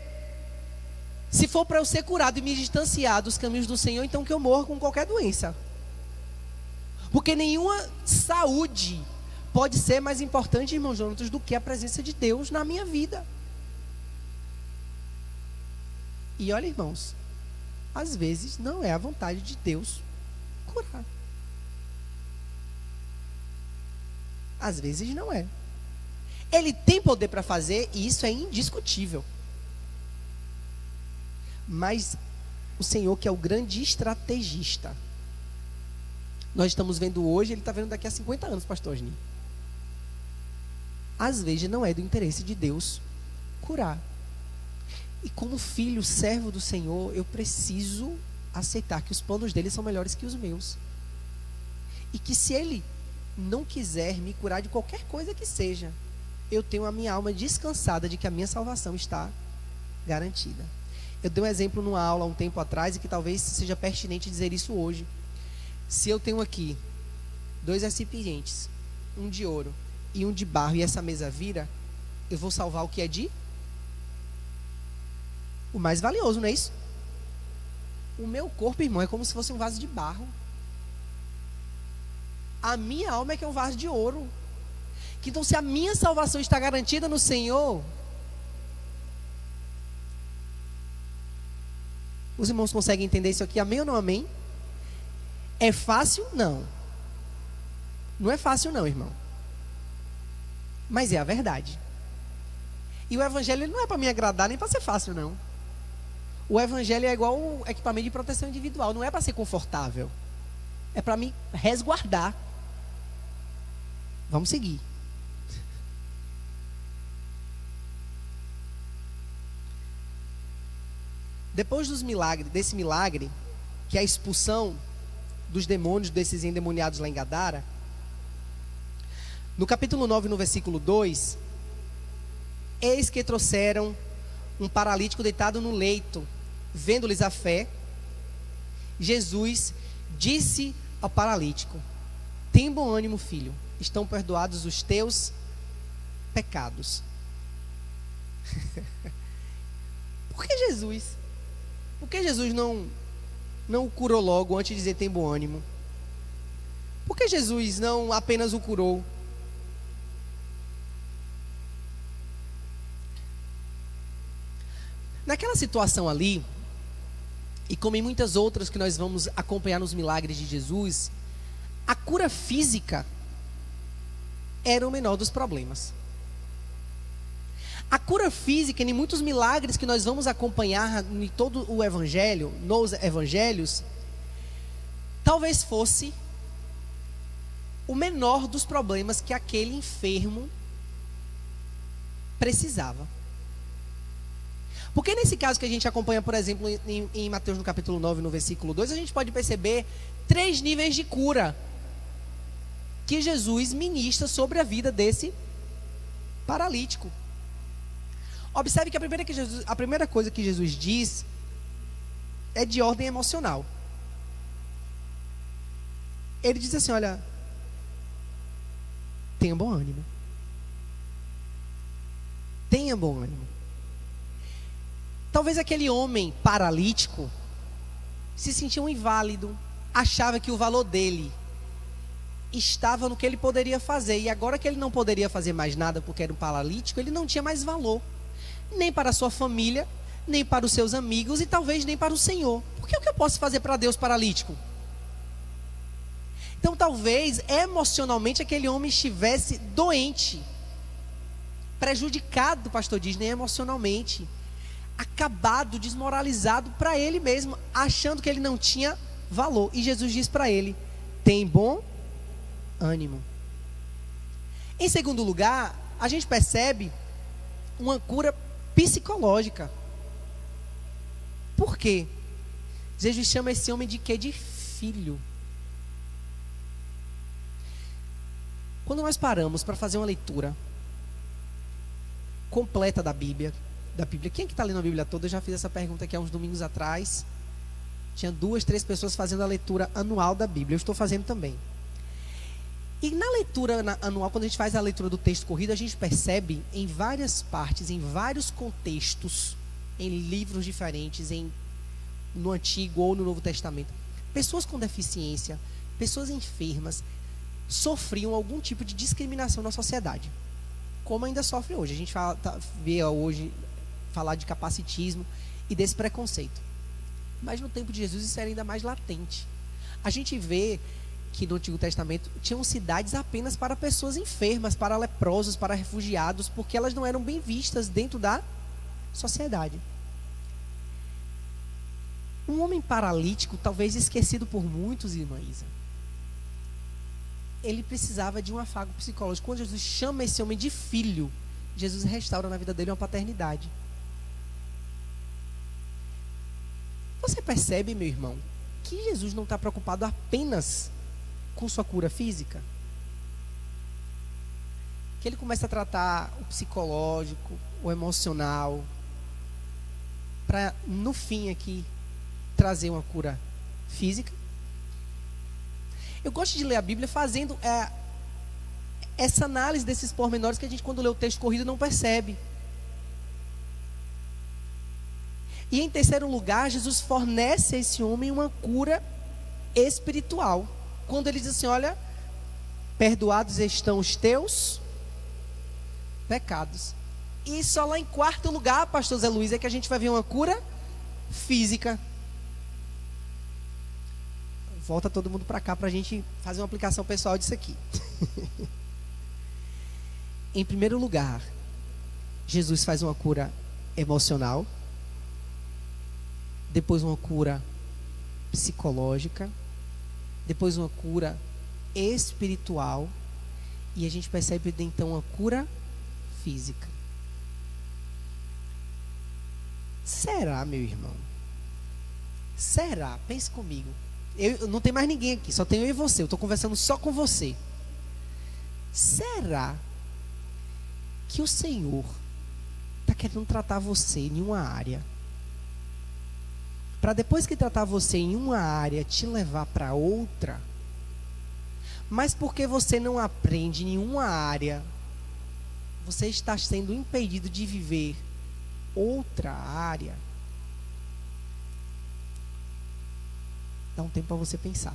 se for para eu ser curado e me distanciar dos caminhos do Senhor, então que eu morra com qualquer doença. Porque nenhuma saúde pode ser mais importante, irmãos Jonatas, do que a presença de Deus na minha vida. E olha, irmãos, às vezes não é a vontade de Deus curar. Às vezes não é. Ele tem poder para fazer e isso é indiscutível. Mas o Senhor, que é o grande estrategista, nós estamos vendo hoje, Ele está vendo daqui a 50 anos, pastor Osni. Às vezes não é do interesse de Deus curar. E como filho, servo do Senhor, eu preciso aceitar que os planos dele são melhores que os meus. E que se Ele não quiser me curar de qualquer coisa que seja, eu tenho a minha alma descansada de que a minha salvação está garantida. Eu dei um exemplo numa aula há um tempo atrás e que talvez seja pertinente dizer isso hoje. Se eu tenho aqui 2 recipientes, um de ouro e um de barro, e essa mesa vira, eu vou salvar o que é de o mais valioso, não é isso? O meu corpo, irmão, é como se fosse um vaso de barro. A minha alma é que é um vaso de ouro. Então, se a minha salvação está garantida no Senhor, os irmãos conseguem entender isso aqui? Amém ou não amém? É fácil? Não. Não é fácil não, irmão. Mas é a verdade. E o Evangelho ele não é para me agradar nem para ser fácil, não. O Evangelho é igual o equipamento de proteção individual. Não é para ser confortável. É para me resguardar. Vamos seguir. Depois desse milagre, que é a expulsão dos demônios, desses endemoniados lá em Gadara, no capítulo 9, no versículo 2, eis que trouxeram um paralítico deitado no leito. Vendo-lhes a fé, Jesus disse ao paralítico: tem bom ânimo, filho, estão perdoados os teus pecados. Por que Jesus? Por que Jesus não o curou logo antes de dizer tem bom ânimo? Por que Jesus não apenas o curou? Naquela situação ali, e como em muitas outras que nós vamos acompanhar nos milagres de Jesus, a cura física era o menor dos problemas. A cura física, em muitos milagres que nós vamos acompanhar em todo o Evangelho, nos Evangelhos, talvez fosse o menor dos problemas que aquele enfermo precisava. Porque nesse caso que a gente acompanha, por exemplo, em Mateus no capítulo 9, no versículo 2, a gente pode perceber 3 níveis de cura que Jesus ministra sobre a vida desse paralítico. Observe que a primeira coisa que Jesus diz é de ordem emocional. Ele diz assim, olha, tenha bom ânimo. Tenha bom ânimo. Talvez aquele homem paralítico se sentia um inválido, achava que o valor dele estava no que ele poderia fazer, e agora que ele não poderia fazer mais nada porque era um paralítico, ele não tinha mais valor, nem para a sua família, nem para os seus amigos e talvez nem para o Senhor. Porque o que eu posso fazer para Deus paralítico? Então talvez emocionalmente aquele homem estivesse doente, prejudicado, pastor Disney, emocionalmente, acabado, desmoralizado para ele mesmo, achando que ele não tinha valor. E Jesus diz para ele: tem bom ânimo. Em segundo lugar, a gente percebe uma cura psicológica. Por quê? Jesus chama esse homem de quê? De filho. Quando nós paramos para fazer uma leitura completa da Bíblia, quem é que está lendo a Bíblia toda? Eu já fiz essa pergunta aqui há uns domingos atrás. Tinha 2, 3 pessoas fazendo a leitura anual da Bíblia. Eu estou fazendo também. E na leitura anual, quando a gente faz a leitura do texto corrido, a gente percebe em várias partes, em vários contextos, em livros diferentes, no Antigo ou no Novo Testamento, pessoas com deficiência, pessoas enfermas, sofriam algum tipo de discriminação na sociedade, como ainda sofre hoje. A gente vê hoje falar de capacitismo e desse preconceito, mas no tempo de Jesus isso era ainda mais latente. A gente vê que no Antigo Testamento tinham cidades apenas para pessoas enfermas, para leprosos, para refugiados, porque elas não eram bem vistas dentro da sociedade. Um homem paralítico, talvez esquecido por muitos, irmã Isa, ele precisava de um afago psicológico. Quando Jesus chama esse homem de filho, Jesus restaura na vida dele uma paternidade. Você percebe, meu irmão, que Jesus não está preocupado apenas com sua cura física? Que ele começa a tratar o psicológico, o emocional, para no fim aqui trazer uma cura física. Eu gosto de ler a Bíblia fazendo essa análise desses pormenores que a gente, quando lê o texto corrido, não percebe. E em terceiro lugar, Jesus fornece a esse homem uma cura espiritual, quando ele diz assim: olha, perdoados estão os teus pecados. E só lá em quarto lugar, pastor Zé Luiz, é que a gente vai ver uma cura física. Volta todo mundo para cá para a gente fazer uma aplicação pessoal disso aqui. Em primeiro lugar, Jesus faz uma cura emocional, depois uma cura psicológica, depois uma cura espiritual, e a gente percebe então uma cura física. Será, meu irmão? Será? Pense comigo. Não tem mais ninguém aqui, só tenho eu e você. Eu estou conversando só com você. Será que o Senhor está querendo tratar você em uma área, para depois que tratar você em uma área, te levar para outra? Mas porque você não aprende em uma área, você está sendo impedido de viver outra área? Dá um tempo para você pensar.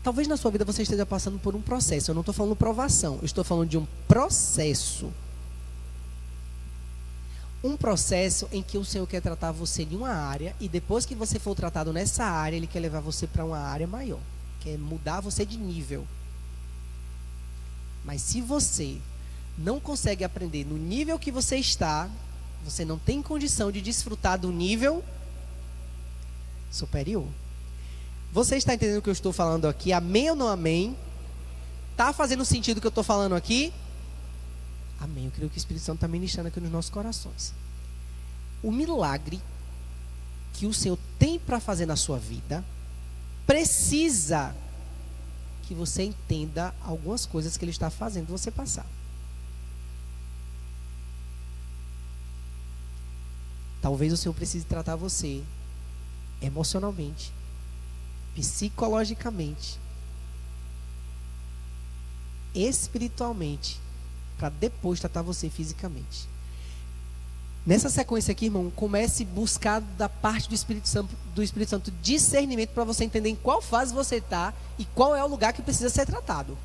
Talvez na sua vida você esteja passando por um processo. Eu não estou falando provação, eu estou falando de um processo. Um processo em que o Senhor quer tratar você em uma área, e depois que você for tratado nessa área, Ele quer levar você para uma área maior, quer mudar você de nível. Mas se você não consegue aprender no nível que você está, você não tem condição de desfrutar do nível superior. Você está entendendo o que eu estou falando aqui? Amém ou não amém? Está fazendo sentido o que eu estou falando aqui? Amém. Eu creio que o Espírito Santo está ministrando aqui nos nossos corações. O milagre que o Senhor tem para fazer na sua vida precisa que você entenda algumas coisas que Ele está fazendo você passar. Talvez o Senhor precise tratar você emocionalmente, psicologicamente, espiritualmente, para depois tratar você fisicamente. Nessa sequência aqui, irmão, comece a buscar da parte do Espírito Santo discernimento para você entender em qual fase você está e qual é o lugar que precisa ser tratado.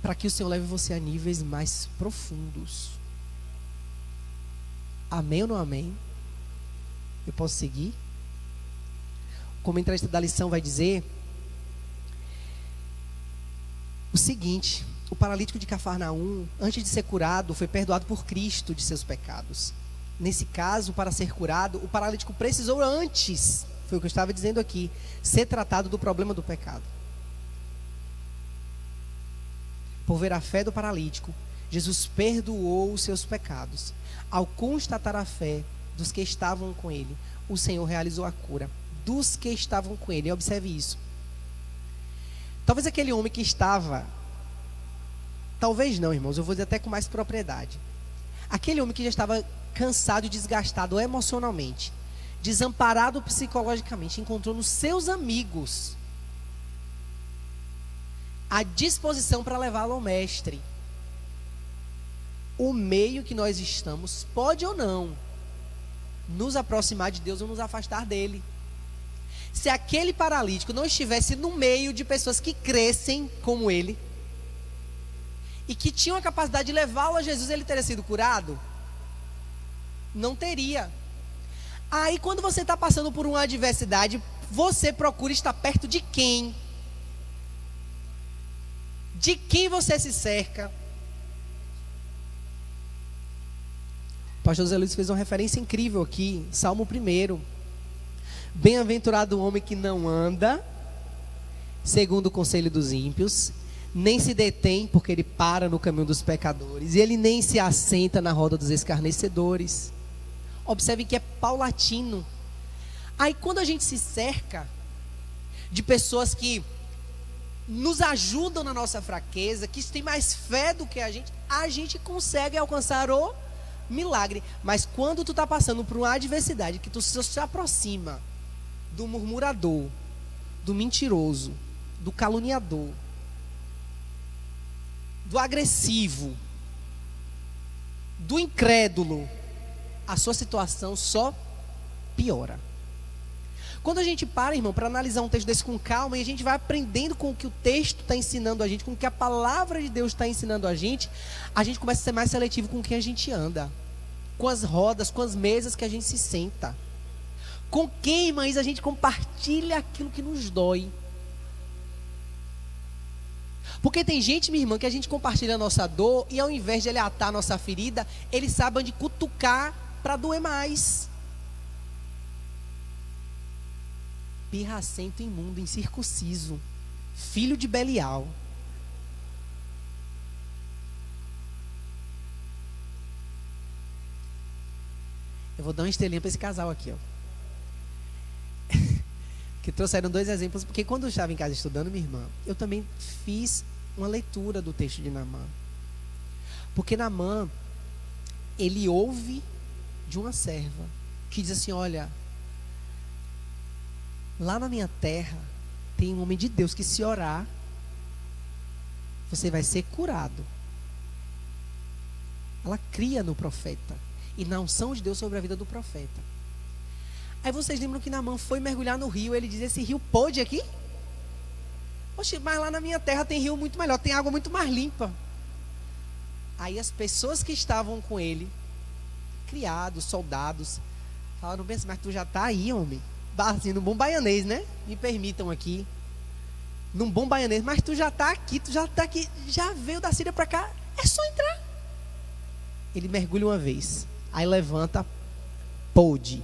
Para que o Senhor leve você a níveis mais profundos. Amém ou não amém? Eu posso seguir? O comentarista da lição vai dizer o seguinte: o paralítico de Cafarnaum, antes de ser curado, foi perdoado por Cristo de seus pecados. Nesse caso, para ser curado, o paralítico precisou antes, foi o que eu estava dizendo aqui, ser tratado do problema do pecado. Por ver a fé do paralítico, Jesus perdoou os seus pecados. Ao constatar a fé dos que estavam com ele, o Senhor realizou a cura dos que estavam com ele. Observe isso. Talvez aquele homem que estava... Talvez não, irmãos, eu vou dizer até com mais propriedade. Aquele homem que já estava cansado e desgastado emocionalmente, desamparado psicologicamente, encontrou nos seus amigos a disposição para levá-lo ao mestre. O meio que nós estamos pode ou não nos aproximar de Deus ou nos afastar dele. Se aquele paralítico não estivesse no meio de pessoas que crescem como ele e que tinham a capacidade de levá-lo a Jesus, ele teria sido curado? Não teria. Aí quando você está passando por uma adversidade, você procura estar perto de quem? De quem você se cerca? O pastor Zé Luiz fez uma referência incrível aqui, Salmo 1. Bem-aventurado o homem que não anda segundo o conselho dos ímpios, nem se detém, porque ele para no caminho dos pecadores, e ele nem se assenta na roda dos escarnecedores. Observe que é paulatino. Aí quando a gente se cerca de pessoas que nos ajudam na nossa fraqueza, que têm mais fé do que a gente consegue alcançar o milagre. Mas quando tu está passando por uma adversidade, que tu se aproxima do murmurador, do mentiroso, do caluniador, do agressivo, do incrédulo, a sua situação só piora. Quando a gente para, irmão, para analisar um texto desse com calma, e a gente vai aprendendo com o que o texto está ensinando a gente, com o que a palavra de Deus está ensinando a gente começa a ser mais seletivo com quem a gente anda, com as rodas, com as mesas que a gente se senta, com quem, irmãs, a gente compartilha aquilo que nos dói. Porque tem gente, minha irmã, que a gente compartilha a nossa dor, e ao invés de ele atar a nossa ferida, ele sabe onde cutucar para doer mais. Pirracento, imundo, incircunciso, filho de Belial. Eu vou dar uma estrelinha para esse casal aqui, ó. Que trouxeram 2 exemplos, porque quando eu estava em casa estudando, minha irmã, eu também fiz uma leitura do texto de Naamã. Porque Naamã, ele ouve de uma serva que diz assim: olha, lá na minha terra tem um homem de Deus que, se orar, você vai ser curado. Ela cria no profeta e na unção de Deus sobre a vida do profeta. Aí vocês lembram que Naamã foi mergulhar no rio, ele diz: esse rio pode aqui? Oxe, mas lá na minha terra tem rio muito melhor, tem água muito mais limpa. Aí as pessoas que estavam com ele, criados, soldados, falaram: bem, mas tu já está aí, homem. Assim, num bom baianês, né? Me permitam aqui. Num bom baianês, mas tu já está aqui, já veio da Síria para cá, é só entrar. Ele mergulha uma vez, aí levanta, pôde.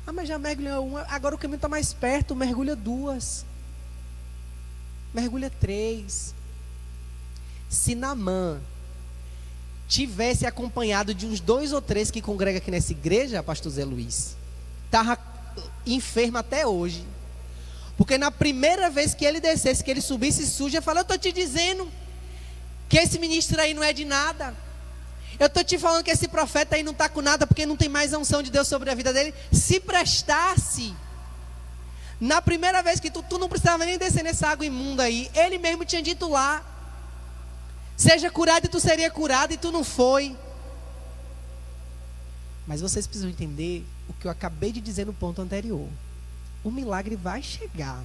Ah, mas já mergulhou uma, agora o caminho está mais perto, mergulha 2. Mergulha 3. Se Naamã tivesse acompanhado de uns 2 ou 3 que congrega aqui nessa igreja, pastor Zé Luiz, estava enfermo até hoje. Porque na primeira vez que ele descesse, que ele subisse sujo, ele falou: eu estou te dizendo que esse ministro aí não é de nada. Eu estou te falando que esse profeta aí não está com nada, porque não tem mais a unção de Deus sobre a vida dele. Se prestasse, Na primeira vez que tu não precisava nem descer nessa água imunda aí. Ele mesmo tinha dito lá: seja curado e tu seria curado, e tu não foi. Mas vocês precisam entender o que eu acabei de dizer no ponto anterior. O milagre vai chegar,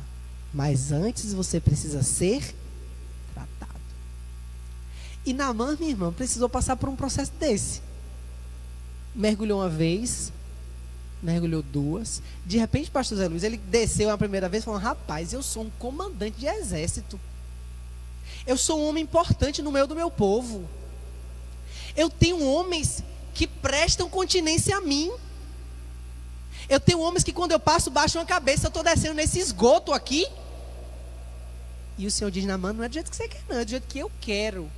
mas antes você precisa ser tratado. E Naamã, minha irmã, precisou passar por um processo desse. Mergulhou uma vez, mergulhou duas. De repente, pastor Zé Luiz, ele desceu a primeira vez falando: rapaz, eu sou um comandante de exército. Eu sou um homem importante no meio do meu povo. Eu tenho homens que prestam continência a mim. Eu tenho homens que quando eu passo baixam a cabeça. Eu estou descendo nesse esgoto aqui. E o Senhor diz: Naamã, não é do jeito que você quer, não, é do jeito que eu quero.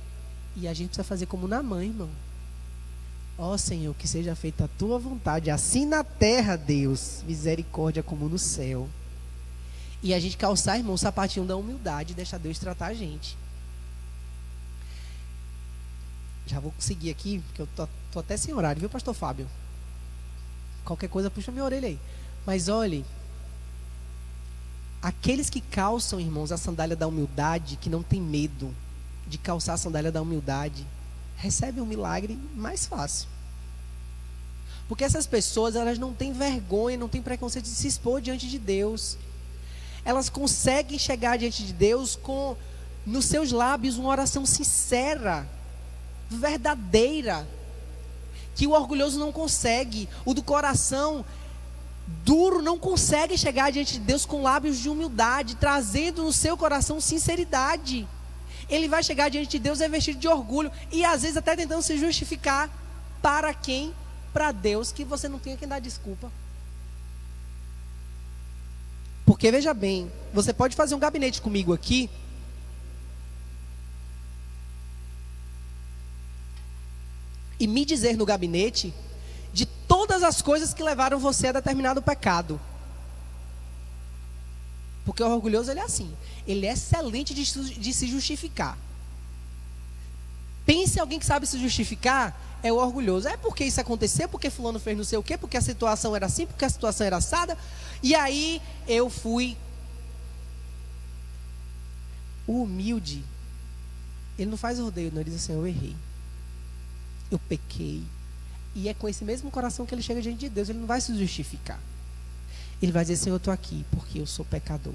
E a gente precisa fazer como Naamã, irmão. Ó Senhor, que seja feita a tua vontade, assim na terra, Deus, misericórdia como no céu. E a gente calçar, irmão, o sapatinho da humildade e deixar Deus tratar a gente. Já vou seguir aqui, porque eu tô até sem horário, viu, pastor Fábio? Qualquer coisa, puxa minha orelha aí. Mas olhe, aqueles que calçam, irmãos, a sandália da humildade, que não tem medo de calçar a sandália da humildade, recebem um milagre mais fácil. Porque essas pessoas, elas não têm vergonha, não têm preconceito de se expor diante de Deus. Elas conseguem chegar diante de Deus com, nos seus lábios, uma oração sincera, verdadeira, que o orgulhoso não consegue. O do coração duro não consegue chegar diante de Deus com lábios de humildade, trazendo no seu coração sinceridade. Ele vai chegar diante de Deus revestido de orgulho e às vezes até tentando se justificar. Para quem? Para Deus, que você não tenha quem dar desculpa. Porque veja bem, você pode fazer um gabinete comigo aqui, e me dizer no gabinete de todas as coisas que levaram você a determinado pecado. Porque o orgulhoso, ele é assim. Ele é excelente de se justificar. Pense alguém que sabe se justificar, é o orgulhoso. É porque isso aconteceu, porque fulano fez não sei o quê, porque a situação era assim, porque a situação era assada, e aí eu fui. O humilde, ele não faz rodeio, não, ele diz assim: eu errei, eu pequei. E é com esse mesmo coração que ele chega diante de Deus. Ele não vai se justificar. Ele vai dizer: Senhor, eu estou aqui porque eu sou pecador,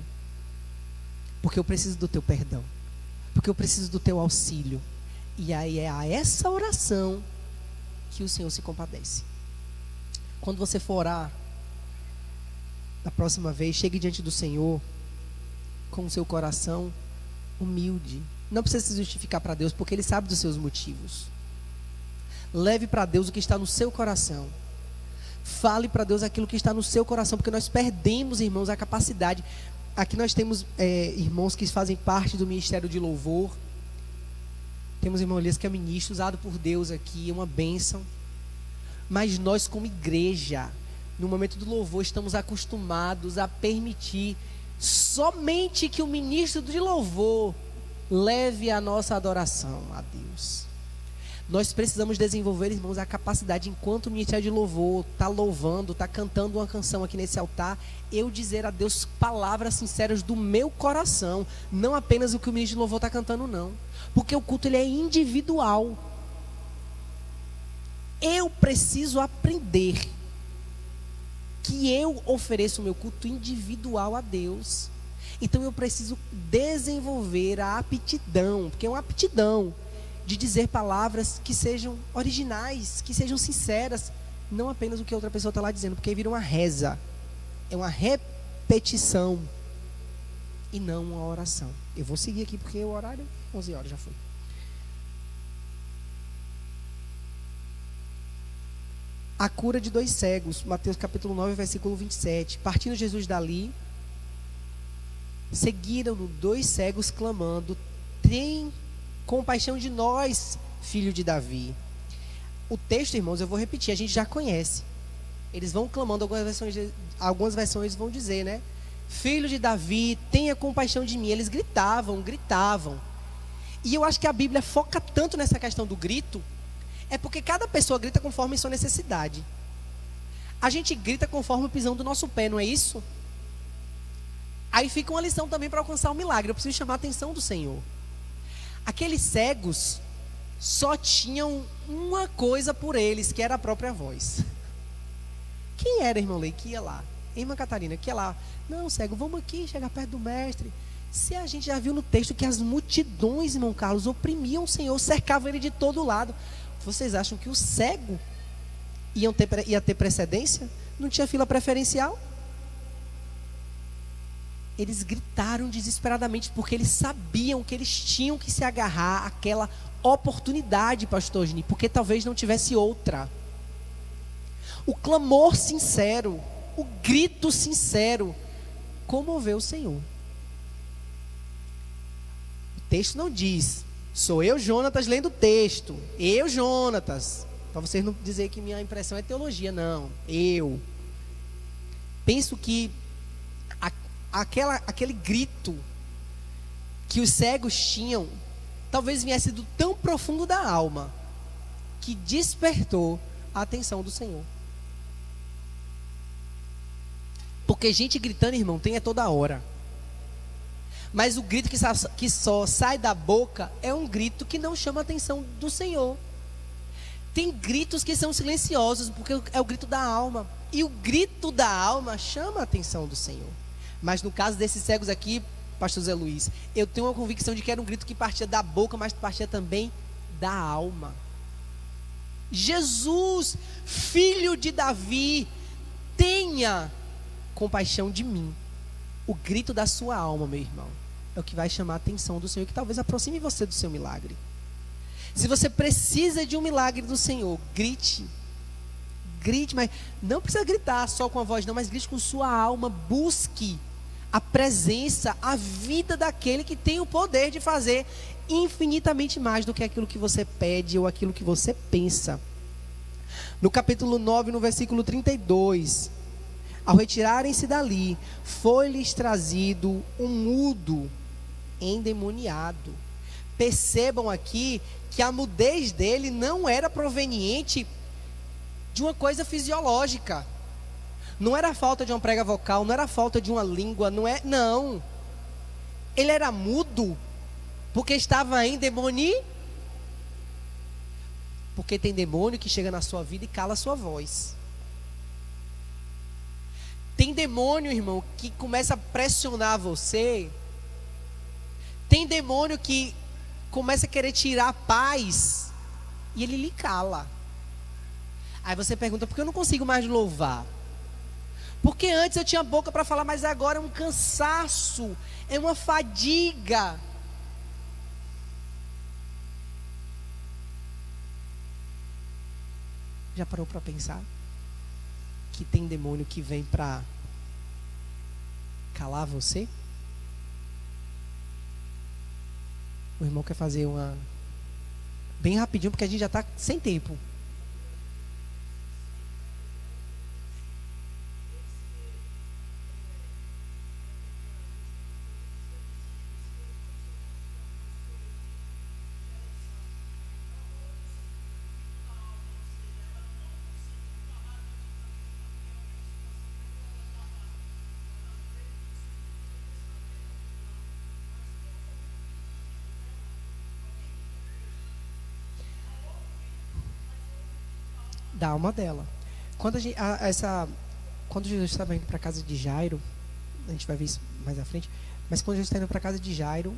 porque eu preciso do teu perdão, porque eu preciso do teu auxílio. E aí é a essa oração que o Senhor se compadece. Quando você for orar, da próxima vez, chegue diante do Senhor com o seu coração humilde. Não precisa se justificar para Deus, porque Ele sabe dos seus motivos. Leve para Deus o que está no seu coração. Fale para Deus aquilo que está no seu coração, porque nós perdemos, irmãos, a capacidade. Aqui nós temos irmãos que fazem parte do ministério de louvor. Temos irmão Elias, que é ministro, usado por Deus aqui, é uma bênção. Mas nós, como igreja, no momento do louvor, estamos acostumados a permitir somente que o ministro de louvor leve a nossa adoração a Deus. Nós precisamos desenvolver, irmãos, a capacidade, enquanto o ministério de louvor está louvando, está cantando uma canção aqui nesse altar, eu dizer a Deus palavras sinceras do meu coração, não apenas o que o ministro de louvor está cantando, não. Porque o culto, ele é individual. Eu preciso aprender que eu ofereço o meu culto individual a Deus. Então eu preciso desenvolver a aptidão, porque é uma aptidão de dizer palavras que sejam originais, que sejam sinceras, não apenas o que a outra pessoa está lá dizendo, porque aí vira uma reza, é uma repetição e não uma oração. Eu vou seguir aqui porque o horário 11 horas já foi. A cura de 2 cegos, Mateus capítulo 9, versículo 27. Partindo Jesus dali, seguiram-no 2 cegos clamando: tem compaixão de nós, filho de Davi. O texto, irmãos, eu vou repetir, a gente já conhece. Eles vão clamando, algumas versões vão dizer, né? Filho de Davi, tenha compaixão de mim. Eles gritavam. E eu acho que a Bíblia foca tanto nessa questão do grito, é porque cada pessoa grita conforme sua necessidade. A gente grita conforme o pisão do nosso pé, não é isso? Aí fica uma lição também para alcançar o milagre. Eu preciso chamar a atenção do Senhor. Aqueles cegos só tinham uma coisa por eles, que era a própria voz. Quem era, irmão Lei, que ia lá? Irmã Catarina, que ia lá? Não, cego, vamos aqui, chegar perto do mestre. Se a gente já viu no texto que as multidões, irmão Carlos, oprimiam o Senhor, cercavam ele de todo lado. Vocês acham que o cego ia ter precedência? Não tinha fila preferencial? Eles gritaram desesperadamente, porque eles sabiam que eles tinham que se agarrar àquela oportunidade, pastor Gini, porque talvez não tivesse outra. O clamor sincero, o grito sincero, comoveu o Senhor. O texto não diz, sou eu, Jonatas, lendo o texto. Eu, Jonatas. Para vocês não dizer que minha impressão é teologia, não. Eu penso que aquele grito que os cegos tinham, talvez viesse do tão profundo da alma, que despertou a atenção do Senhor. Porque gente gritando, irmão, tem toda hora. Mas o grito que só sai da boca é um grito que não chama a atenção do Senhor. Tem gritos que são silenciosos, porque é o grito da alma. E o grito da alma chama a atenção do Senhor. Mas no caso desses cegos aqui, pastor Zé Luiz, eu tenho uma convicção de que era um grito que partia da boca, mas partia também da alma. Jesus, filho de Davi, tenha compaixão de mim. O grito da sua alma, meu irmão, é o que vai chamar a atenção do Senhor, que talvez aproxime você do seu milagre. Se você precisa de um milagre do Senhor, grite, mas não precisa gritar só com a voz não, mas grite com sua alma, busque a presença, a vida daquele que tem o poder de fazer infinitamente mais do que aquilo que você pede ou aquilo que você pensa. No capítulo 9, no versículo 32, ao retirarem-se dali, foi-lhes trazido um mudo endemoniado. Percebam aqui que a mudez dele não era proveniente de uma coisa fisiológica. Não era falta de uma prega vocal, não era falta de uma língua, não. Ele era mudo porque estava endemoniado. Porque tem demônio que chega na sua vida e cala a sua voz. Tem demônio, irmão, que começa a pressionar você. Tem demônio que começa a querer tirar a paz e ele lhe cala. Aí você pergunta, por que eu não consigo mais louvar? Porque antes eu tinha boca para falar, mas agora é um cansaço, é uma fadiga. Já parou para pensar que tem demônio que vem para calar você? O irmão quer fazer uma bem rapidinho, porque a gente já está sem tempo. Da alma dela. Quando Jesus estava indo para a casa de Jairo, a gente vai ver isso mais à frente, mas quando Jesus está indo para a casa de Jairo,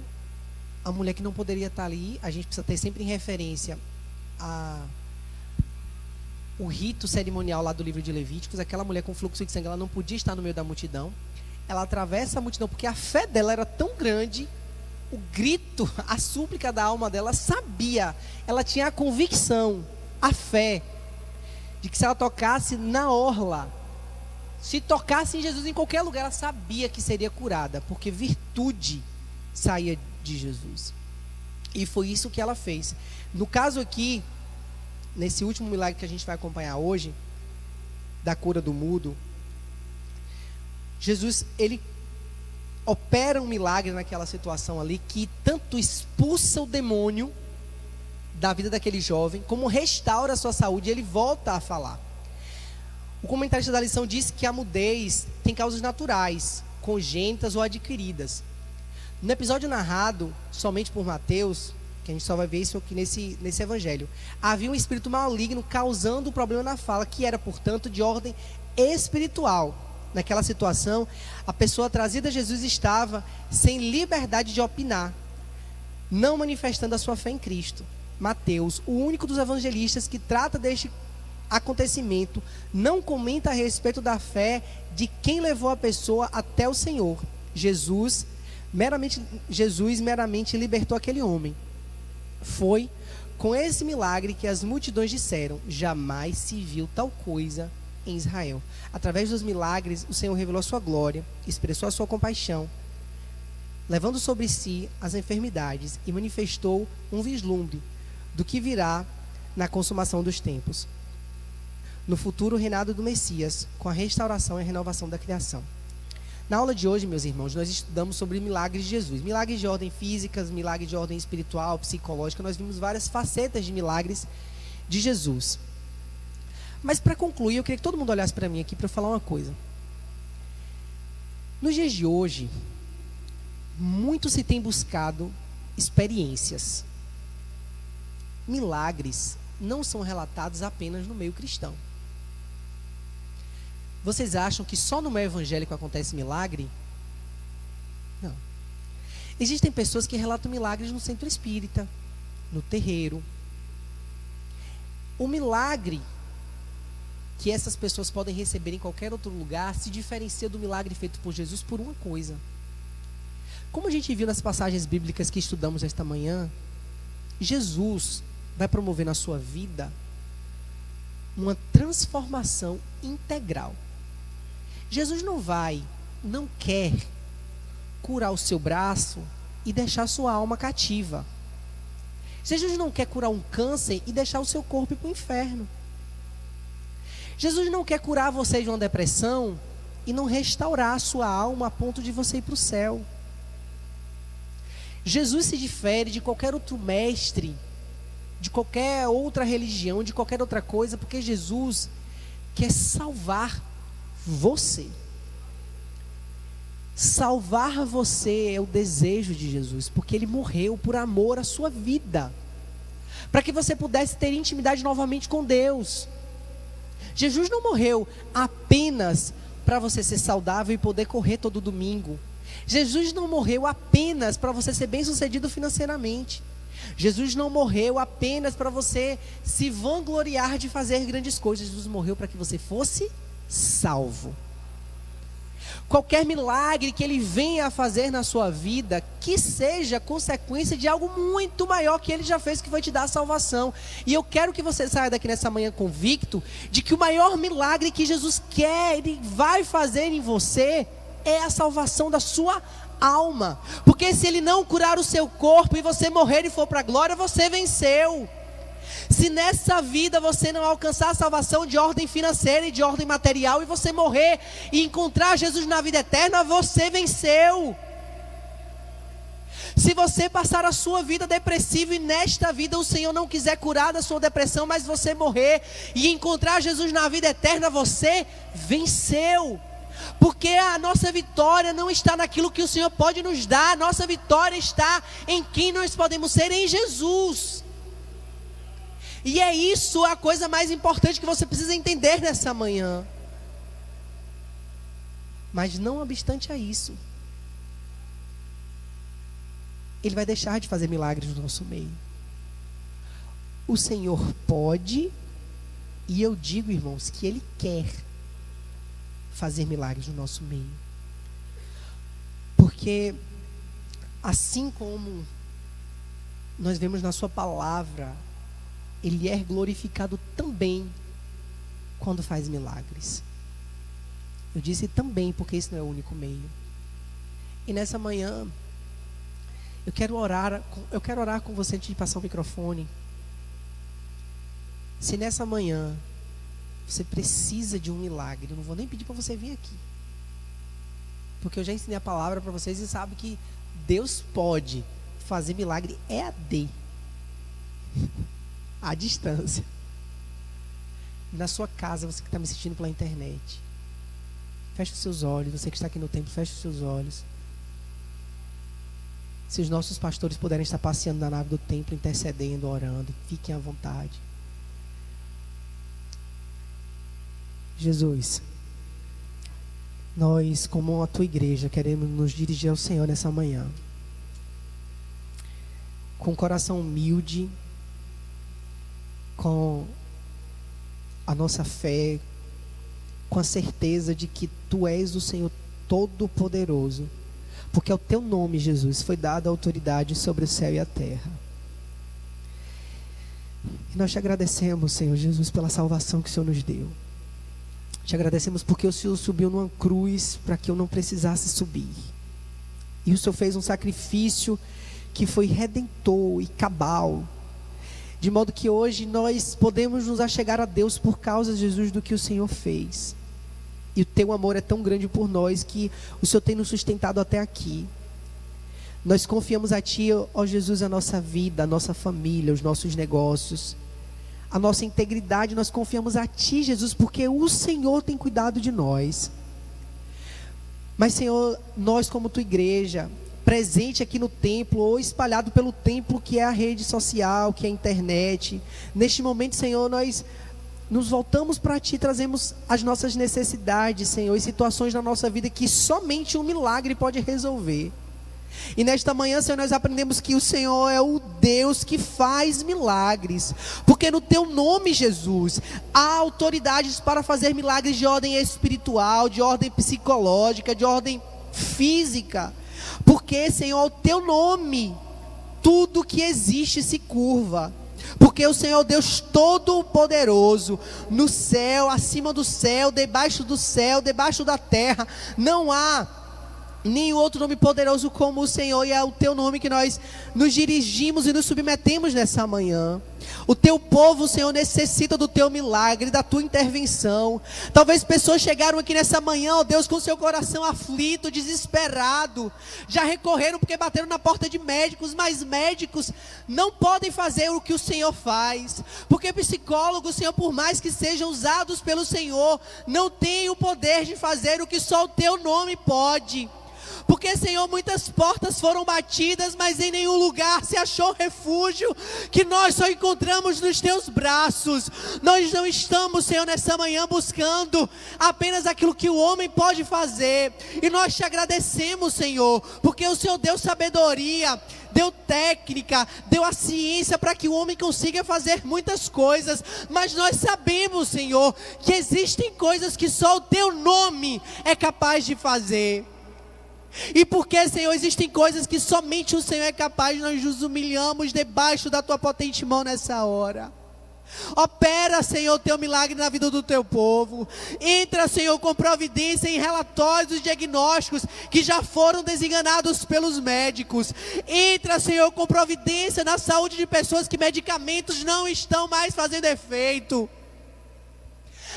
a mulher que não poderia estar ali, a gente precisa ter sempre em referência o rito cerimonial lá do livro de Levíticos. Aquela mulher com fluxo de sangue, ela não podia estar no meio da multidão. Ela atravessa a multidão porque a fé dela era tão grande, o grito, a súplica da alma dela sabia, ela tinha a convicção, a fé de que se ela tocasse na orla, se tocasse em Jesus em qualquer lugar, ela sabia que seria curada, porque virtude saía de Jesus. E foi isso que ela fez. No caso aqui, nesse último milagre que a gente vai acompanhar hoje, da cura do mudo, Jesus, ele opera um milagre naquela situação ali, que tanto expulsa o demônio da vida daquele jovem, como restaura a sua saúde, e ele volta a falar. O comentarista da lição diz que a mudez tem causas naturais, congênitas ou adquiridas. No episódio narrado somente por Mateus, que a gente só vai ver isso aqui nesse evangelho, havia um espírito maligno causando o problema na fala, que era, portanto, de ordem espiritual. Naquela situação, a pessoa trazida a Jesus estava sem liberdade de opinar, não manifestando a sua fé em Cristo. Mateus, o único dos evangelistas que trata deste acontecimento, não comenta a respeito da fé de quem levou a pessoa até o Senhor. Jesus meramente libertou aquele homem. Foi com esse milagre que as multidões disseram: jamais se viu tal coisa em Israel. Através dos milagres, o Senhor revelou a sua glória, expressou a sua compaixão, levando sobre si as enfermidades, e manifestou um vislumbre do que virá na consumação dos tempos, no futuro reinado do Messias, com a restauração e a renovação da criação. Na aula de hoje, meus irmãos, nós estudamos sobre milagres de Jesus. Milagres de ordem física, milagres de ordem espiritual, psicológica. Nós vimos várias facetas de milagres de Jesus. Mas para concluir, eu queria que todo mundo olhasse para mim aqui para eu falar uma coisa. Nos dias de hoje, muito se tem buscado experiências. Milagres não são relatados apenas no meio cristão. Vocês acham que só no meio evangélico acontece milagre? Não. Existem pessoas que relatam milagres no centro espírita, no terreiro. O milagre que essas pessoas podem receber em qualquer outro lugar se diferencia do milagre feito por Jesus por uma coisa. Como a gente viu nas passagens bíblicas que estudamos esta manhã, Jesus vai promover na sua vida uma transformação integral. Jesus não quer curar o seu braço e deixar sua alma cativa. Jesus não quer curar um câncer e deixar o seu corpo ir para o inferno. Jesus não quer curar você de uma depressão e não restaurar a sua alma a ponto de você ir para o céu. Jesus se difere de qualquer outro mestre, de qualquer outra religião, de qualquer outra coisa, porque Jesus quer salvar você. Salvar você é o desejo de Jesus, porque Ele morreu por amor à sua vida, para que você pudesse ter intimidade novamente com Deus. Jesus não morreu apenas para você ser saudável e poder correr todo domingo. Jesus não morreu apenas para você ser bem-sucedido financeiramente. Jesus não morreu apenas para você se vangloriar de fazer grandes coisas. Jesus morreu para que você fosse salvo. Qualquer milagre que Ele venha a fazer na sua vida, que seja consequência de algo muito maior que Ele já fez, que vai te dar a salvação. E eu quero que você saia daqui nessa manhã convicto de que o maior milagre que Jesus quer, Ele vai fazer em você, é a salvação da sua alma. Porque se Ele não curar o seu corpo e você morrer e for para a glória, você venceu. Se nessa vida você não alcançar a salvação de ordem financeira e de ordem material, e você morrer e encontrar Jesus na vida eterna, você venceu. Se você passar a sua vida depressiva e nesta vida o Senhor não quiser curar da sua depressão, mas você morrer e encontrar Jesus na vida eterna, você venceu. Porque a nossa vitória não está naquilo que o Senhor pode nos dar. A nossa vitória está em quem nós podemos ser, em Jesus. E é isso a coisa mais importante que você precisa entender nessa manhã. Mas não obstante a isso, Ele vai deixar de fazer milagres no nosso meio. O Senhor pode, e eu digo, irmãos, que Ele quer fazer milagres no nosso meio. Porque assim como nós vemos na sua palavra, Ele é glorificado também quando faz milagres. Eu disse também, porque esse não é o único meio. E nessa manhã, eu quero orar com você antes de passar o microfone. Se nessa manhã você precisa de um milagre, eu não vou nem pedir para você vir aqui, porque eu já ensinei a palavra para vocês e sabe que Deus pode fazer milagre EAD, à distância, na sua casa, você que está me assistindo pela internet. Feche os seus olhos. Você que está aqui no templo, feche os seus olhos. Se os nossos pastores puderem estar passeando na nave do templo, intercedendo, orando, fiquem à vontade. Jesus, nós, como a tua igreja, queremos nos dirigir ao Senhor nessa manhã, com o coração humilde, com a nossa fé, com a certeza de que tu és o Senhor Todo-Poderoso, porque ao teu nome, Jesus, foi dada a autoridade sobre o céu e a terra. E nós te agradecemos, Senhor Jesus, pela salvação que o Senhor nos deu. Te agradecemos porque o Senhor subiu numa cruz para que eu não precisasse subir. E o Senhor fez um sacrifício que foi redentor e cabal. De modo que hoje nós podemos nos achegar a Deus por causa, Jesus, do que o Senhor fez. E o teu amor é tão grande por nós que o Senhor tem nos sustentado até aqui. Nós confiamos a Ti, ó Jesus, a nossa vida, a nossa família, os nossos negócios, a nossa integridade. Nós confiamos a Ti, Jesus, porque o Senhor tem cuidado de nós. Mas, Senhor, nós como Tua igreja, presente aqui no templo ou espalhado pelo templo que é a rede social, que é a internet, neste momento, Senhor, nós nos voltamos para Ti, trazemos as nossas necessidades, Senhor, e situações na nossa vida que somente um milagre pode resolver. E nesta manhã, Senhor, nós aprendemos que o Senhor é o Deus que faz milagres, porque no Teu nome, Jesus, há autoridades para fazer milagres de ordem espiritual, de ordem psicológica, de ordem física, porque, Senhor, ao Teu nome tudo que existe se curva, porque o Senhor Deus Todo-Poderoso, no céu, acima do céu, debaixo da terra, não há nenhum outro nome poderoso como o Senhor, e é o Teu nome que nós nos dirigimos e nos submetemos nessa manhã. O Teu povo, Senhor, necessita do Teu milagre, da Tua intervenção. Talvez pessoas chegaram aqui nessa manhã, ó Deus, com seu coração aflito, desesperado, já recorreram porque bateram na porta de médicos, mas médicos não podem fazer o que o Senhor faz, porque psicólogos, Senhor, por mais que sejam usados pelo Senhor, não têm o poder de fazer o que só o Teu nome pode. Porque, Senhor, muitas portas foram batidas, mas em nenhum lugar se achou refúgio, que nós só encontramos nos Teus braços. Nós não estamos, Senhor, nessa manhã buscando apenas aquilo que o homem pode fazer, e nós Te agradecemos, Senhor, porque o Senhor deu sabedoria, deu técnica, deu a ciência para que o homem consiga fazer muitas coisas, mas nós sabemos, Senhor, que existem coisas que só o Teu nome é capaz de fazer. E porque, Senhor, existem coisas que somente o Senhor é capaz, nós nos humilhamos debaixo da Tua potente mão nessa hora. Opera, Senhor, o Teu milagre na vida do Teu povo. Entra, Senhor, com providência em relatórios dos diagnósticos que já foram desenganados pelos médicos. Entra, Senhor, com providência na saúde de pessoas que medicamentos não estão mais fazendo efeito.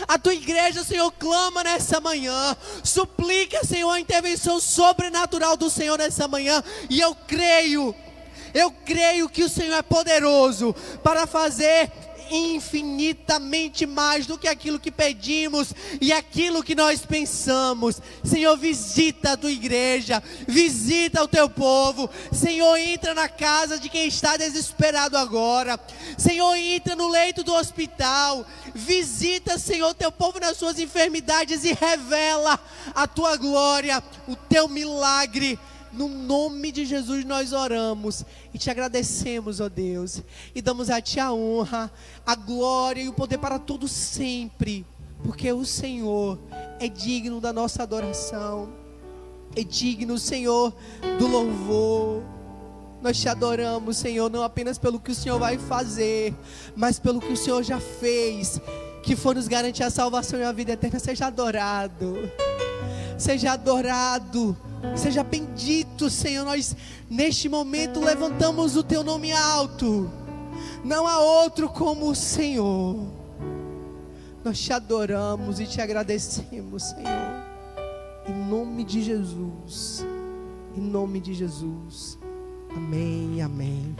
A Tua igreja, Senhor, clama nessa manhã, suplica, Senhor, a intervenção sobrenatural do Senhor nessa manhã, e eu creio que o Senhor é poderoso para fazer infinitamente mais do que aquilo que pedimos e aquilo que nós pensamos. Senhor, visita a Tua igreja, visita o Teu povo. Senhor, entra na casa de quem está desesperado agora. Senhor, entra no leito do hospital. Visita, Senhor, Teu povo nas suas enfermidades e revela a Tua glória, o Teu milagre. No nome de Jesus nós oramos e Te agradecemos, ó Deus, e damos a Ti a honra, a glória e o poder para todos sempre, porque o Senhor é digno da nossa adoração, é digno, Senhor, do louvor. Nós Te adoramos, Senhor, não apenas pelo que o Senhor vai fazer, mas pelo que o Senhor já fez, que for nos garantir a salvação e a vida eterna. Seja adorado, seja adorado, seja bendito, Senhor. Nós neste momento levantamos o Teu nome alto, não há outro como o Senhor. Nós Te adoramos e Te agradecemos, Senhor, em nome de Jesus, em nome de Jesus, amém, amém.